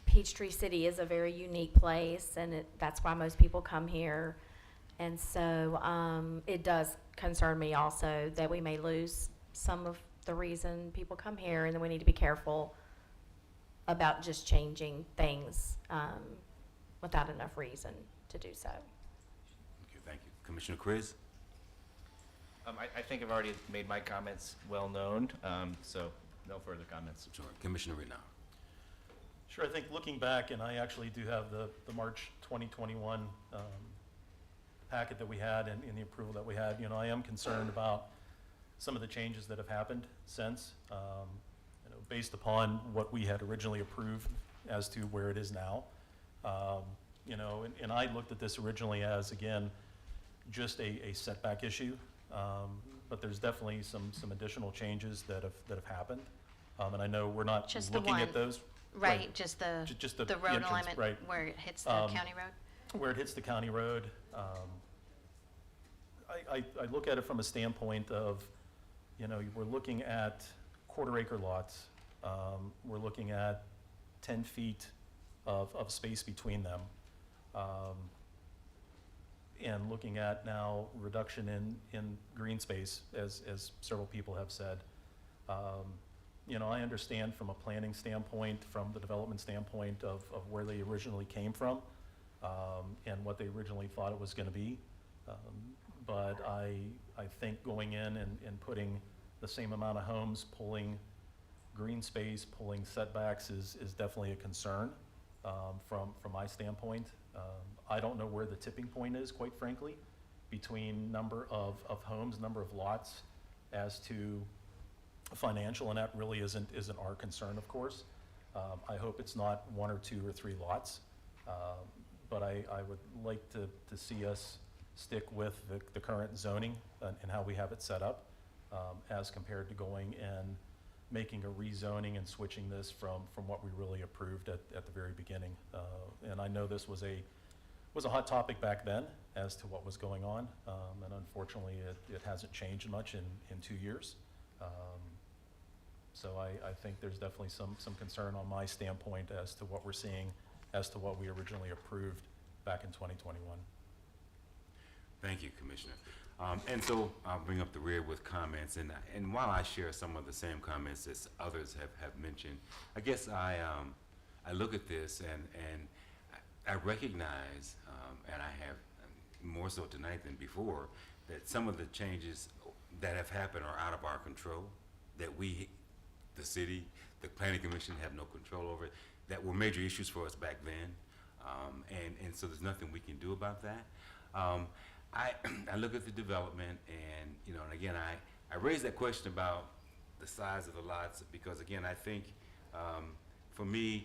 Peachtree City is a very unique place, and that's why most people come here. And so, it does concern me also that we may lose some of the reason people come here, and then we need to be careful about just changing things without enough reason to do so. Okay, thank you. Commissioner Chris? I think I've already made my comments well known, so no further comments. Sure. Commissioner Renaud? Sure, I think looking back, and I actually do have the March 2021 packet that we had and the approval that we had, you know, I am concerned about some of the changes that have happened since, you know, based upon what we had originally approved as to where it is now. You know, and I looked at this originally as, again, just a setback issue, but there's definitely some additional changes that have happened. And I know we're not Just the looking one. at those. Right, just the road entrance, alignment right. where it hits the county road? Where it hits the county road. I look at it from a standpoint of, you know, we're looking at quarter-acre lots. We're looking at 10 feet of space between them. And looking at now reduction in green space, as several people have said. You know, I understand from a planning standpoint, from the development standpoint of where they originally came from, and what they originally thought it was gonna be. But I think going in and putting the same amount of homes, pulling green space, pulling setbacks is definitely a concern, from my standpoint. I don't know where the tipping point is, quite frankly, between number of homes, number of lots, as to financial, and that really isn't our concern, of course. I hope it's not 1 or 2 or 3 lots, but I would like to see us stick with the current zoning and how we have it set up, as compared to going and making a rezoning and switching this from what we really approved at the very beginning. And I know this was a was a hot topic back then as to what was going on, and unfortunately, it hasn't changed much in 2 years. So I think there's definitely some concern on my standpoint as to what we're seeing, as to what we originally approved back in 2021. Thank you, Commissioner. And so I'll bring up the rear with comments, and while I share some of the same comments as others have mentioned, I guess I look at this and I recognize, and I have more so tonight than before, that some of the changes that have happened are out of our control, that we, the city, the planning commission have no control over it, that were major issues for us back then, and so there's nothing we can do about that. I look at the development, and and again, I raise that question about the size of the lots because again, I think for me,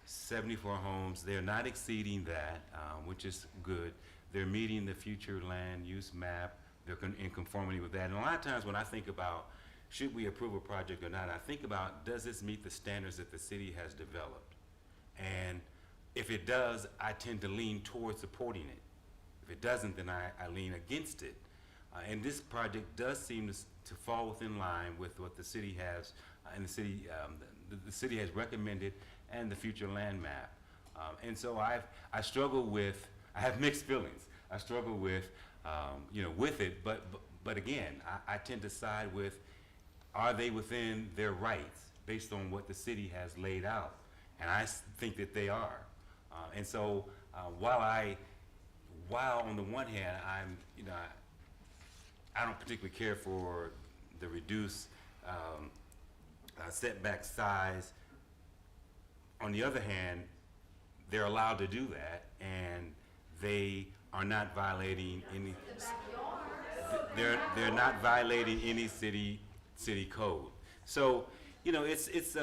74 homes, they're not exceeding that, which is good. They're meeting the future land use map. They're in conformity with that. And a lot of times when I think about should we approve a project or not, I think about does this meet the standards that the city has developed? And if it does, I tend to lean towards supporting it. If it doesn't, then I lean against it. And this project does seem to fall within line with what the city has, and the city has recommended, and the future land map. And so I have mixed feelings. I struggle with, with it, but again, I tend to side with, are they within their rights based on what the city has laid out? And I think that they are. And so while on the one hand, I don't particularly care for the reduced setback size. On the other hand, they're allowed to do that, and they are not violating any. They're not violating any city code. So it's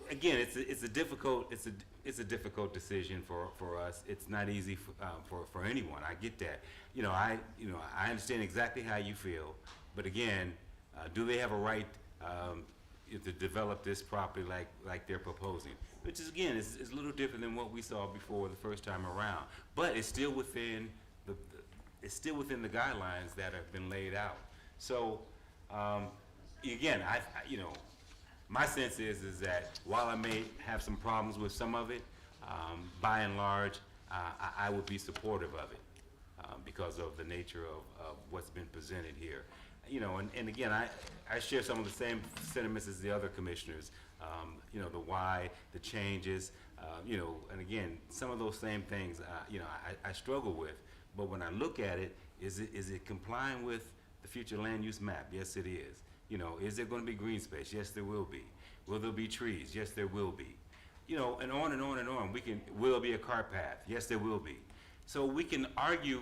again it's a difficult decision for us. It's not easy for anyone. I get that. I understand exactly how you feel, but again, do they have a right to develop this property like they're proposing? Which is again is a little different than what we saw before the first time around, but it's still within the guidelines that have been laid out. So again, my sense is that while I may have some problems with some of it, by and large, I would be supportive of it because of the nature of what's been presented here. And again, I share some of the same sentiments as the other commissioners. The why, the changes, and again, some of those same things, I struggle with. But when I look at it, is it complying with the future land use map? Yes, it is. Is there going to be green space? Yes, there will be. Will there be trees? Yes, there will be. And on and on and on. Will there be a cart path? Yes, there will be. So we can argue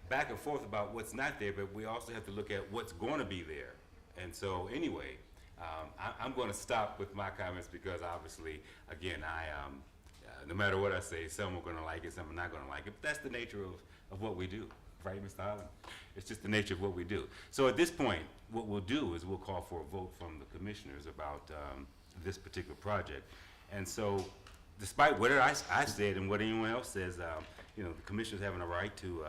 back and forth about what's not there, but we also have to look at what's going to be there. And so anyway, I'm going to stop with my comments because obviously, again, no matter what I say, some are going to like it, some are not going to like it. But that's the nature of what we do, right, Mr. Holland? It's just the nature of what we do. So at this point, what we'll do is we'll call for a vote from the commissioners about this particular project. And so despite what I said and what anyone else says, the commissioners having a right to,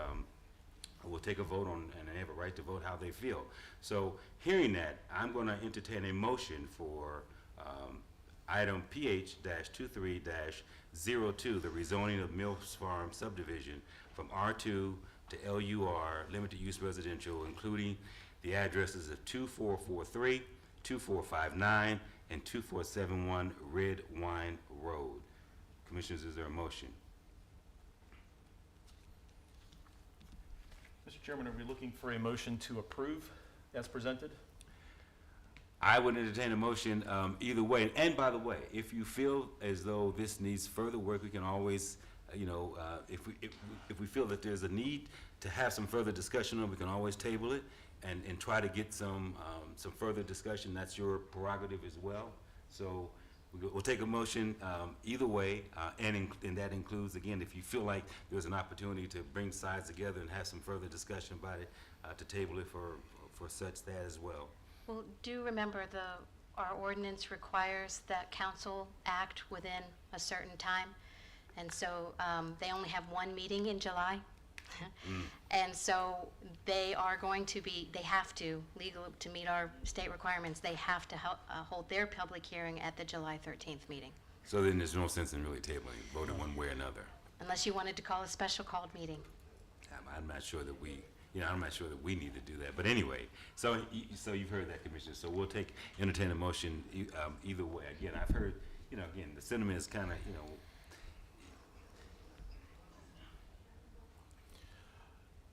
will take a vote on, and they have a right to vote how they feel. So hearing that, I'm going to entertain a motion for item PH-23-02, the rezoning of Mills Farm subdivision from R2 to LUR, limited use residential, including the addresses of 2443, 2459, and 2471 Red Wine Road. Commissioners, is there a motion? Mr. Chairman, are we looking for a motion to approve as presented? I would entertain a motion either way. And by the way, if you feel as though this needs further work, we can always, if we feel that there's a need to have some further discussion on it, we can always table it and try to get some further discussion. That's your prerogative as well. So we'll take a motion either way, and that includes, again, if you feel like there's an opportunity to bring sides together and have some further discussion about it, to table it for such that as well. Well, do remember our ordinance requires that council act within a certain time. And so they only have one meeting in July. And so they are going to be, they have to, legal, to meet our state requirements, they have to hold their public hearing at the July 13th meeting, So then there's no sense in really tabling, voting one way or another. unless you wanted to call a special called meeting. I'm not sure that we, I'm not sure that we need to do that. But anyway, so you've heard that, Commissioner. So we'll entertain a motion either way. Again, I've heard, again, the sentiment is kind of,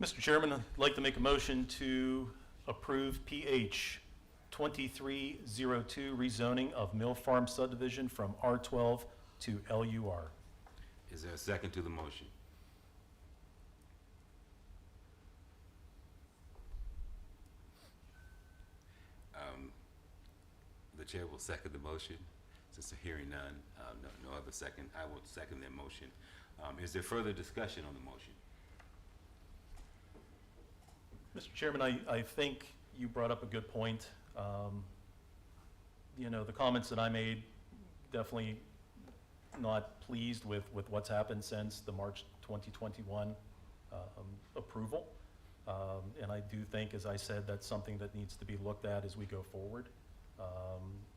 Mr. Chairman, I'd like to make a motion to approve PH 2302 rezoning of Mill Farm subdivision from R12 to LUR. Is there a second to the motion? The chair will second the motion. Since hearing none, no other second, I will second that motion. Is there further discussion on the motion? Mr. Chairman, I think you brought up a good point. The comments that I made, definitely not pleased with what's happened since the March 2021 approval. And I do think, as I said, that's something that needs to be looked at as we go forward,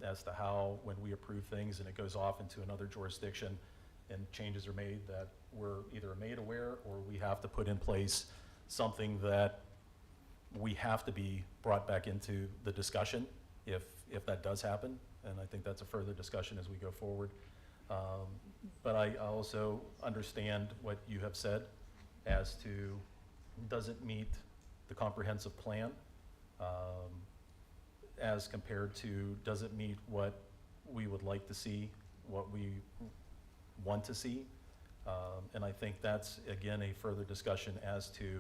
as to how, when we approve things and it goes off into another jurisdiction and changes are made, that we're either made aware or we have to put in place something that we have to be brought back into the discussion if that does happen. And I think that's a further discussion as we go forward. But I also understand what you have said as to, does it meet the comprehensive plan as compared to, does it meet what we would like to see, what we want to see? And I think that's, again, a further discussion as to,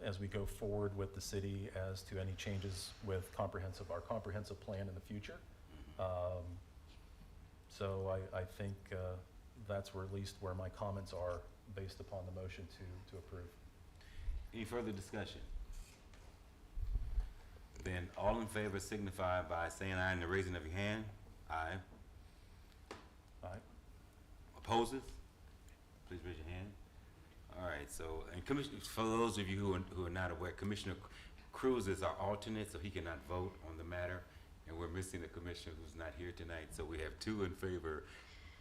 as we go forward with the city, as to any changes with our comprehensive plan in the future. So I think that's where, at least where my comments are based upon the motion to approve. Any further discussion? Then all in favor signify by saying aye and the raising of your hand. Aye. Aye. Opposes? Please raise your hand. All right, so, and for those of you who are not aware, Commissioner Cruz is our alternate, so he cannot vote on the matter. And we're missing a commissioner who's not here tonight, so we have 2 in favor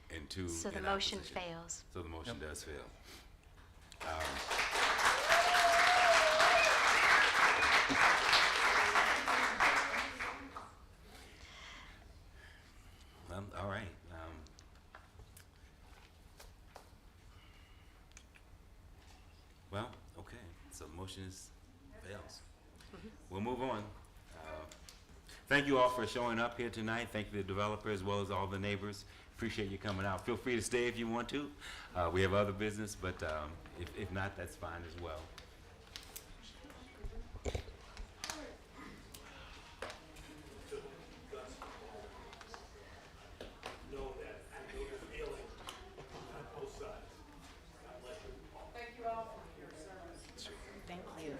and 2 in opposition. So the motion fails. So the motion does fail. All right. Well, okay, so the motion fails. We'll move on. Thank you all for showing up here tonight. Thank you to the developer as well as all the neighbors. Appreciate you coming out. Feel free to stay if you want to. We have other business, but if not, that's fine as well. Thank you.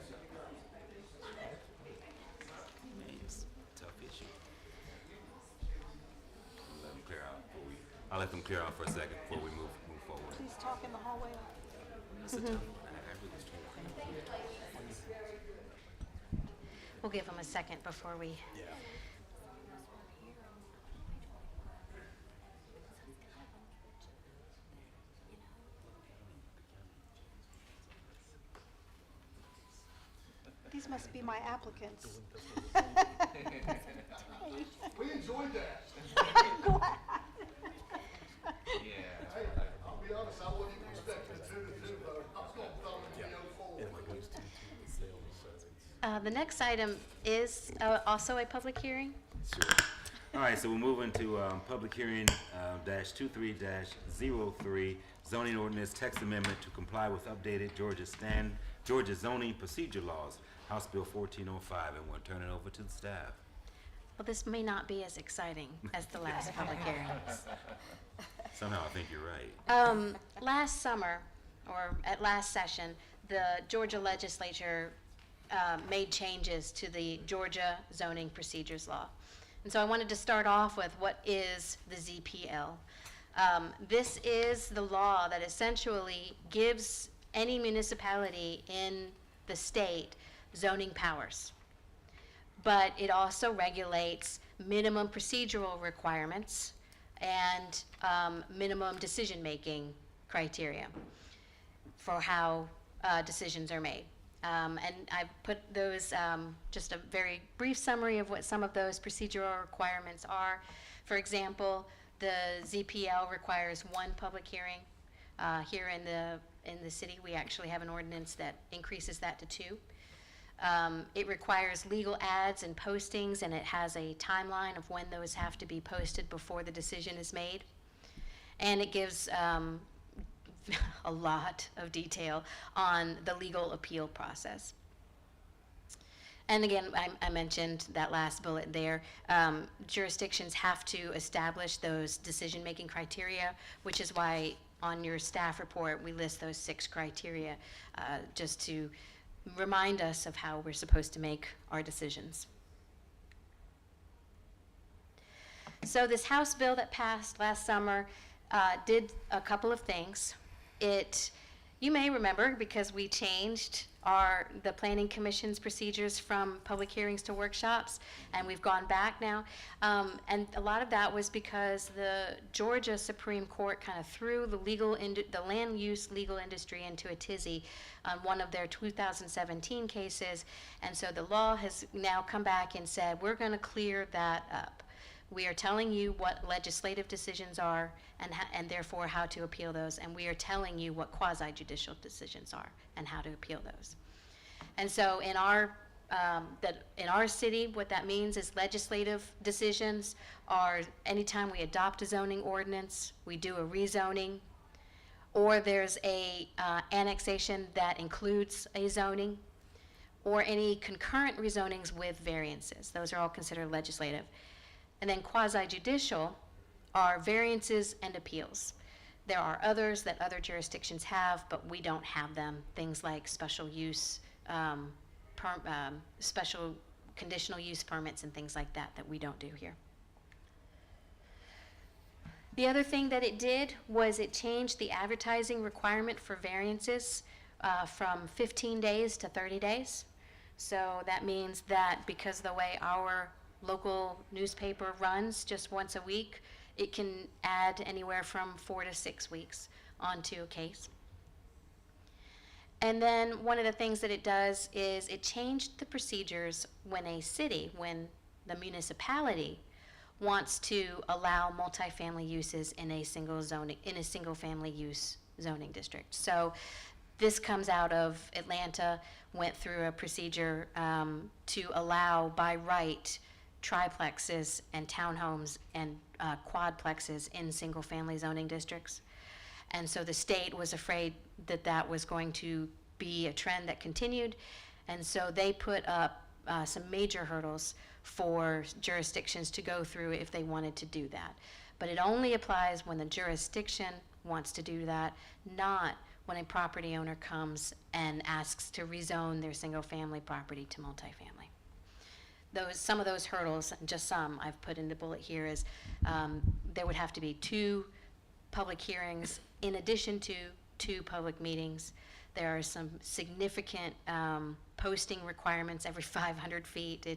It's a tough issue. I'll let them clear out for a second before we move forward. Please talk in the hallway. It's a tough one. I really struggle. We'll give them a second before we. Yeah. These must be my applicants. We enjoyed that. Glad. Yeah. I'll be honest, I wasn't even expecting 2 to 2 vote. I was going to thought it would be 04. The next item is also a public hearing. Sure. All right, so we'll move into public hearing -23-03, zoning ordinance text amendment to comply with updated Georgia zoning procedure laws, House Bill 1405, and we'll turn it over to the staff. Well, this may not be as exciting as the last public hearings. Somehow I think you're right. Last summer, or at last session, the Georgia legislature made changes to the Georgia zoning procedures law. And so I wanted to start off with what is the ZPL. This is the law that essentially gives any municipality in the state zoning powers. But it also regulates minimum procedural requirements and minimum decision-making criteria for how decisions are made. And I put those, just a very brief summary of what some of those procedural requirements are. For example, the ZPL requires one public hearing. Here in the city, we actually have an ordinance that increases that to 2. It requires legal ads and postings, and it has a timeline of when those have to be posted before the decision is made. And it gives a lot of detail on the legal appeal process. And again, I mentioned that last bullet there. Jurisdictions have to establish those decision-making criteria, which is why on your staff report we list those 6 criteria, just to remind us of how we're supposed to make our decisions. So this House bill that passed last summer did a couple of things. You may remember, because we changed the Planning Commission's procedures from public hearings to workshops, and we've gone back now. And a lot of that was because the Georgia Supreme Court kind of threw the land use legal industry into a tizzy on one of their 2017 cases. And so the law has now come back and said, we're going to clear that up. We are telling you what legislative decisions are and therefore how to appeal those, and we are telling you what quasi-judicial decisions are and how to appeal those. And so in our city, what that means is legislative decisions are anytime we adopt a zoning ordinance, we do a rezoning, or there's a annexation that includes a zoning, or any concurrent rezonings with variances. Those are all considered legislative. And then quasi-judicial are variances and appeals. There are others that other jurisdictions have, but we don't have them. Things like special use, special conditional use permits and things like that we don't do here. The other thing that it did was it changed the advertising requirement for variances from 15 days to 30 days. So that means that because of the way our local newspaper runs just once a week, it can add anywhere from 4 to 6 weeks onto a case. And then one of the things that it does is it changed the procedures when the municipality wants to allow multifamily uses in a single family use zoning district. So this comes out of Atlanta, went through a procedure to allow by right triplexes and townhomes and quadplexes in single-family zoning districts. And so the state was afraid that that was going to be a trend that continued, and so they put up some major hurdles for jurisdictions to go through if they wanted to do that. But it only applies when the jurisdiction wants to do that, not when a property owner comes and asks to rezone their single-family property to multifamily. Some of those hurdles, just some, I've put in the bullet here, is there would have to be 2 public hearings in addition to 2 public meetings. There are some significant posting requirements every 500 feet.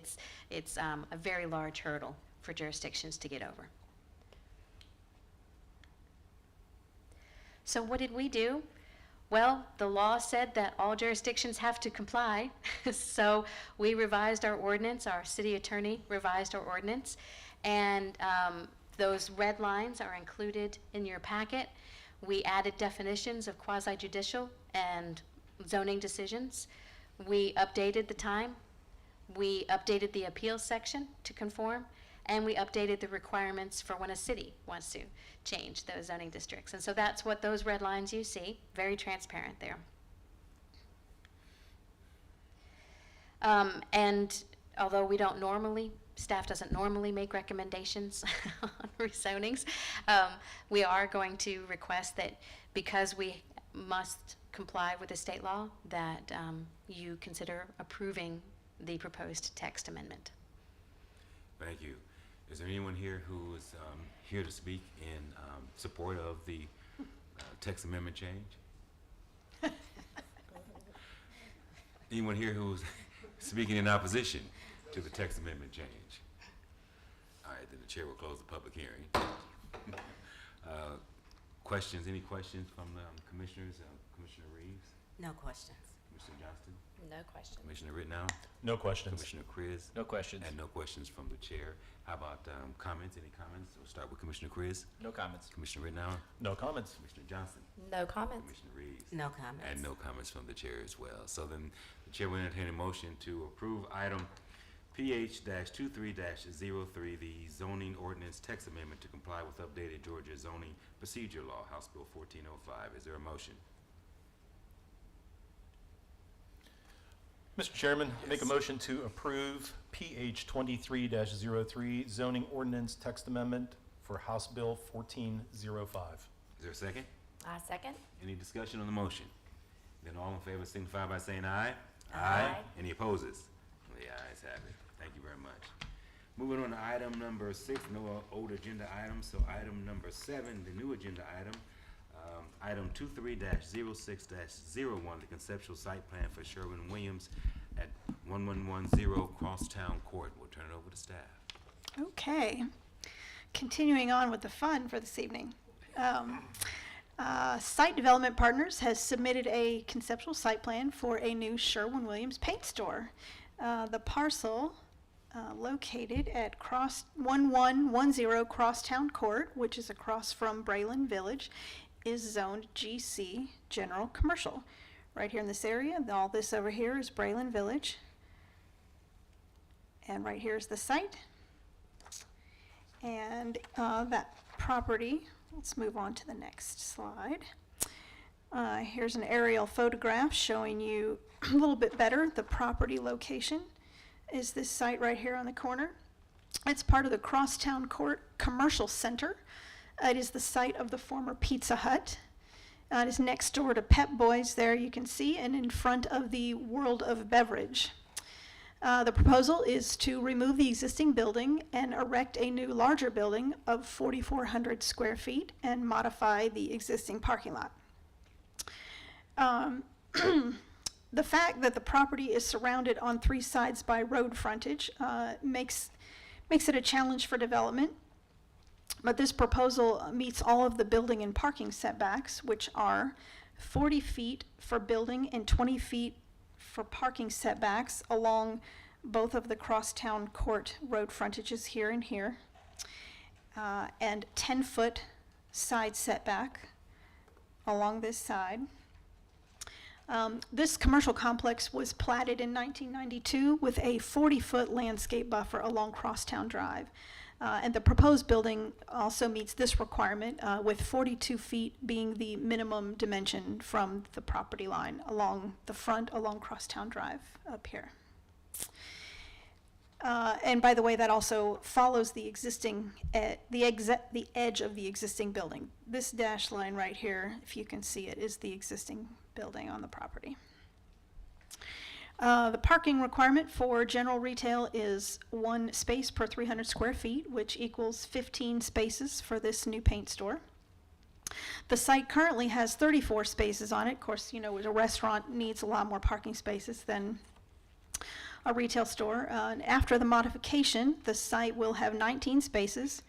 It's a very large hurdle for jurisdictions to get over. So what did we do? Well, the law said that all jurisdictions have to comply, so we revised our ordinance, our city attorney revised our ordinance, and those red lines are included in your packet. We added definitions of quasi-judicial and zoning decisions. We updated the time. We updated the appeals section to conform, and we updated the requirements for when a city wants to change those zoning districts. And so that's what those red lines you see, very transparent there. And although staff doesn't normally make recommendations on rezonings, we are going to request that because we must comply with the state law, that you consider approving the proposed text amendment. Thank you. Is there anyone here who is here to speak in support of the text amendment change? Anyone here who's speaking in opposition to the text amendment change? All right, then the chair will close the public hearing. Questions, any questions from the commissioners? Commissioner Reeves? No questions. Commissioner Johnston? No question. Commissioner Rittenhouse? No questions. Commissioner Kriz? No questions. And no questions from the chair. How about comments? Any comments? We'll start with Commissioner Kriz. No comments. Commissioner Rittenhouse? No comments. Commissioner Johnston? No comments. Commissioner Reeves? No comments. And no comments from the chair as well. So then the chair will entertain a motion to approve item PH-23-03, the zoning ordinance text amendment to comply with updated Georgia zoning procedure law, House Bill 1405. Is there a motion? Mr. Chairman, I make a motion to approve PH 23-03 zoning ordinance text amendment for House Bill 1405. Is there a second? I second. Any discussion on the motion? Then all in favor signify by saying aye. Aye. Any opposes? The ayes have it. Thank you very much. Moving on to item number 6, no old agenda items. So item number 7, the new agenda item. Item 23-06-01, the conceptual site plan for Sherwin-Williams at 1110 Crosstown Court. We'll turn it over to staff. Okay. Continuing on with the fun for this evening. Site Development Partners has submitted a conceptual site plan for a new Sherwin-Williams paint store. The parcel located at 1110 Crosstown Court, which is across from Braylon Village, is zoned GC, General Commercial. Right here in this area, all this over here is Braylon Village. And right here is the site. And that property, let's move on to the next slide. Here's an aerial photograph showing you a little bit better the property location. Is this site right here on the corner. It's part of the Crosstown Court Commercial Center. It is the site of the former Pizza Hut. It is next door to Pep Boys there, you can see, and in front of the World of Beverage. The proposal is to remove the existing building and erect a new larger building of 4,400 square feet and modify the existing parking lot. The fact that the property is surrounded on 3 sides by road frontage makes it a challenge for development. But this proposal meets all of the building and parking setbacks, which are 40 feet for building and 20 feet for parking setbacks along both of the Crosstown Court road frontages here and here, and 10-foot side setback along this side. This commercial complex was platted in 1992 with a 40-foot landscape buffer along Crosstown Drive. And the proposed building also meets this requirement, with 42 feet being the minimum dimension from the property line along the front, along Crosstown Drive up here. And by the way, that also follows the existing, the edge of the existing building. This dashed line right here, if you can see it, is the existing building on the property. The parking requirement for general retail is 1 space per 300 square feet, which equals 15 spaces for this new paint store. The site currently has 34 spaces on it. Of course, you know, a restaurant needs a lot more parking spaces than a retail store. And after the modification, the site will have 19 spaces,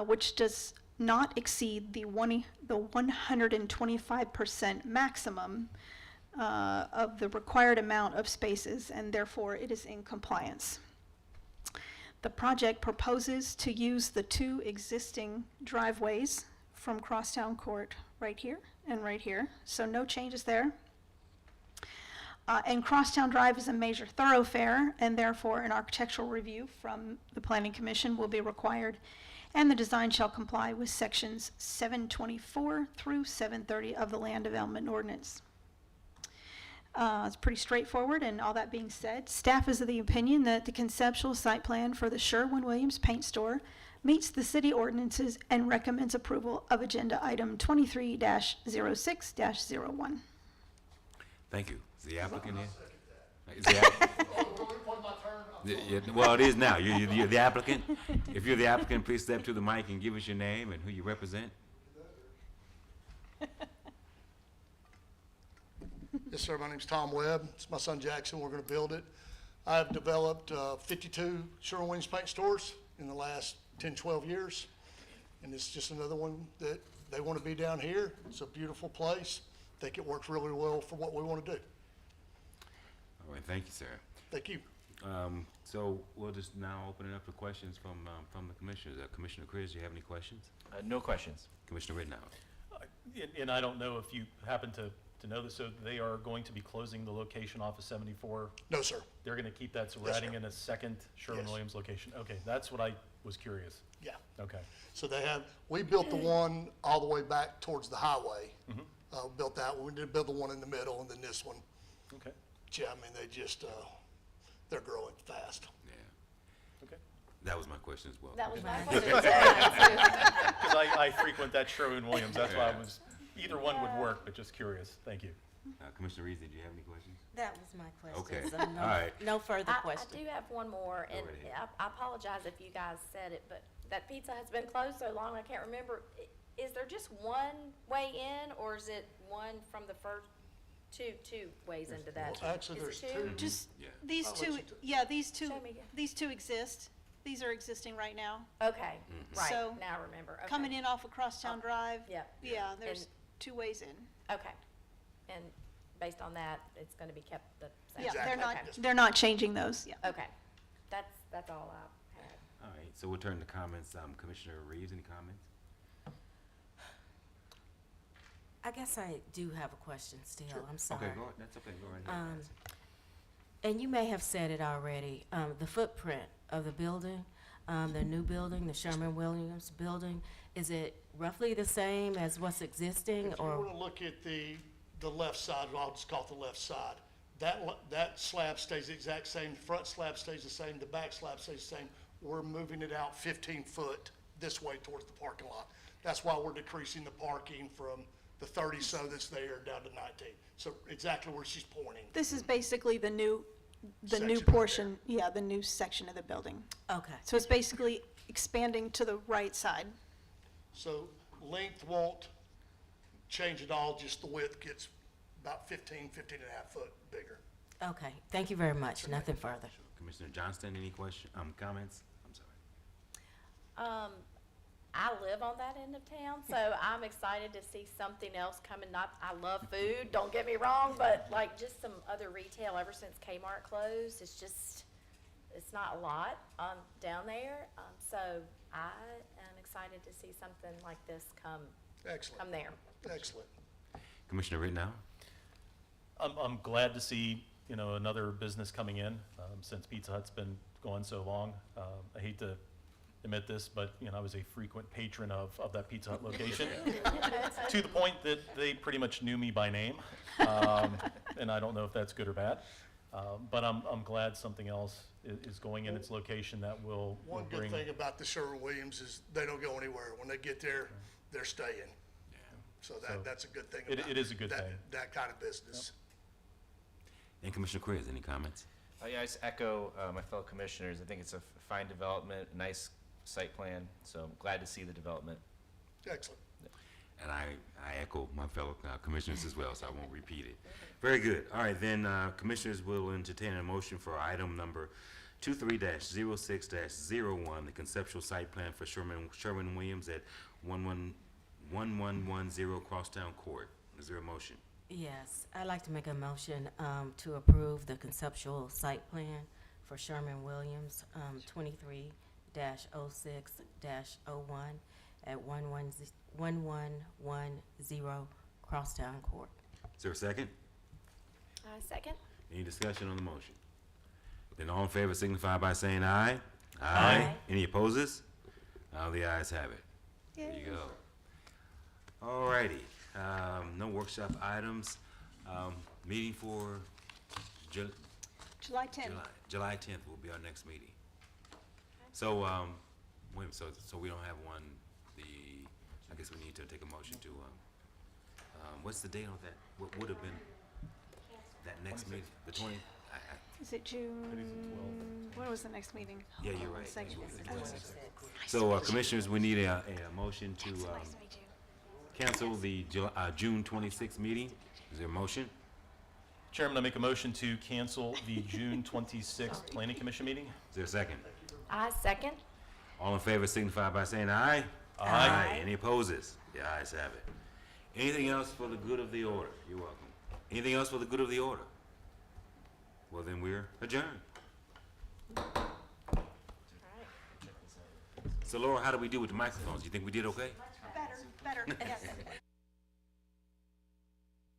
which does not exceed the 125% maximum of the required amount of spaces, and therefore it is in compliance. The project proposes to use the 2 existing driveways from Crosstown Court right here and right here, so no changes there. And Crosstown Drive is a major thoroughfare, and therefore an architectural review from the Planning Commission will be required, and the design shall comply with sections 724 through 730 of the Land Development Ordinance. It's pretty straightforward, and all that being said, staff is of the opinion that the conceptual site plan for the Sherwin-Williams paint store meets the city ordinances and recommends approval of agenda item 23-06-01. Thank you. Is the applicant here? Is the Well, it is now. You're the applicant. If you're the applicant, please step to the mic and give us your name and who you represent. Yes, sir. My name's Tom Webb. It's my son Jackson. We're going to build it. I've developed 52 Sherwin-Williams paint stores in the last 10, 12 years. And it's just another one that they want to be down here. It's a beautiful place. I think it works really well for what we want to do. All right, thank you, sir. Thank you. So we'll just now open it up to questions from the commissioners. Commissioner Chris, do you have any questions? No questions. Commissioner Rittenhouse. And I don't know if you happen to know this, so they are going to be closing the location off of 74? No, sir. They're going to keep that, so we're Yes, adding sir. in a second Sherwin-Williams location? Okay, that's what I was curious. Yeah. Okay. So we built the one all the way back towards the highway. Built that one. We did build the one in the middle and then this one. Okay. Yeah, I mean, they just, they're growing fast. Okay. That was my question as well. That was my Okay. question. Because I frequent that Sherwin-Williams, that's why I was, either one would work, but just curious. Thank you. Commissioner Reeves, did you have any questions? That was my question. Okay. So no, All right. no further I questions. do have one more, and right ahead. I apologize if you guys said it, but that pizza has been closed so long, I can't remember. Is there just one way in, or is it one from the first, two ways into that? Actually, Is it there's two. Just, Yeah. these I'll let two, you do- yeah, these two, Show me again. these two exist. These are existing right now. Okay, right, So, now I remember, okay. Coming in off of Crosstown Drive. Yep. Yeah, there's And- two ways in. Okay, and based on that, it's gonna be kept the same? Yeah, Exactly. they're not changing those, yeah. Okay, that's all I had. All right, so we'll turn to comments. Commissioner Reeves, any comments? I guess I do have a question still. I'm sorry. Okay, go ahead. That's okay. Go right ahead. And you may have said it already, the footprint of the building, the new building, the Sherman-Williams building, is it roughly the same as what's existing, If you or? want to look at the left side, I'll just call it the left side, that slab stays the exact same, the front slab stays the same, the back slab stays the same. We're moving it out 15 foot this way towards the parking lot. That's why we're decreasing the parking from the 30 so that's there down to 19. So exactly where she's pointing. This is basically the new Section right portion, yeah, the new section of the building. Okay, So it's basically expanding to the right side. So length won't change at all, just the width gets about 15 and a half foot bigger. okay. Thank you very much. Nothing further. Commissioner Johnston, any comments? I'm sorry. I live on that end of town, so I'm excited to see something else coming. I love food, don't get me wrong, but like just some other retail ever since Kmart closed, it's not a lot, down there. So I am excited to see something like this come Excellent, there. excellent. Commissioner Rittenhouse? I'm glad to see, another business coming in, since Pizza Hut's been going so long. I hate to admit this, but, I was a frequent patron of that Pizza Hut location, to the point that they pretty much knew me by name, and I don't know if that's good or bad. But I'm glad something else is going in its location that will One good bring. thing about the Sherwin-Williams is they don't go anywhere. When they get there, they're staying. So that's a good thing about It is a good thing. that kind of business. And Commissioner Chris, any comments? Yeah, I just echo my fellow commissioners. I think it's a fine development, a nice site plan, so I'm glad to see the development. Excellent. And I echo my fellow commissioners as well, so I won't repeat it. Very good. All right, then, commissioners will entertain a motion for item number 23-06-01, the conceptual site plan for Sherwin-Williams at 1110 Crosstown Court. Is there a motion? Yes, I'd like to make a motion to approve the conceptual site plan for Sherman-Williams, 23-06-01 at 1110 Crosstown Court. Is there a second? Second? Any discussion on the motion? Then all in favor signify by saying aye. Aye. Any opposes? All the ayes have it. There you go. All righty. No workshop items. Meeting for July 10th. July 10th will be our next meeting. So, wait, so we don't have one, I guess we need to take a motion to, what's the date on that? What would have been that next meeting? The 20th? Is it June? Today's the 12th. When was the next meeting? Yeah, you're right. Second. So, Commissioners, we need a motion to cancel the June 26th meeting. Is there a motion? Chairman, I make a motion to cancel the June 26th Planning Commission meeting. Is there a second? I second. All in favor signify by saying aye. Aye. Any opposes? The ayes have it. Anything else for the good of the order? You're welcome. Anything else for the good of the order? Well, then we're adjourned. So Laura, how do we do with the microphones? You think we did okay? Better, yes.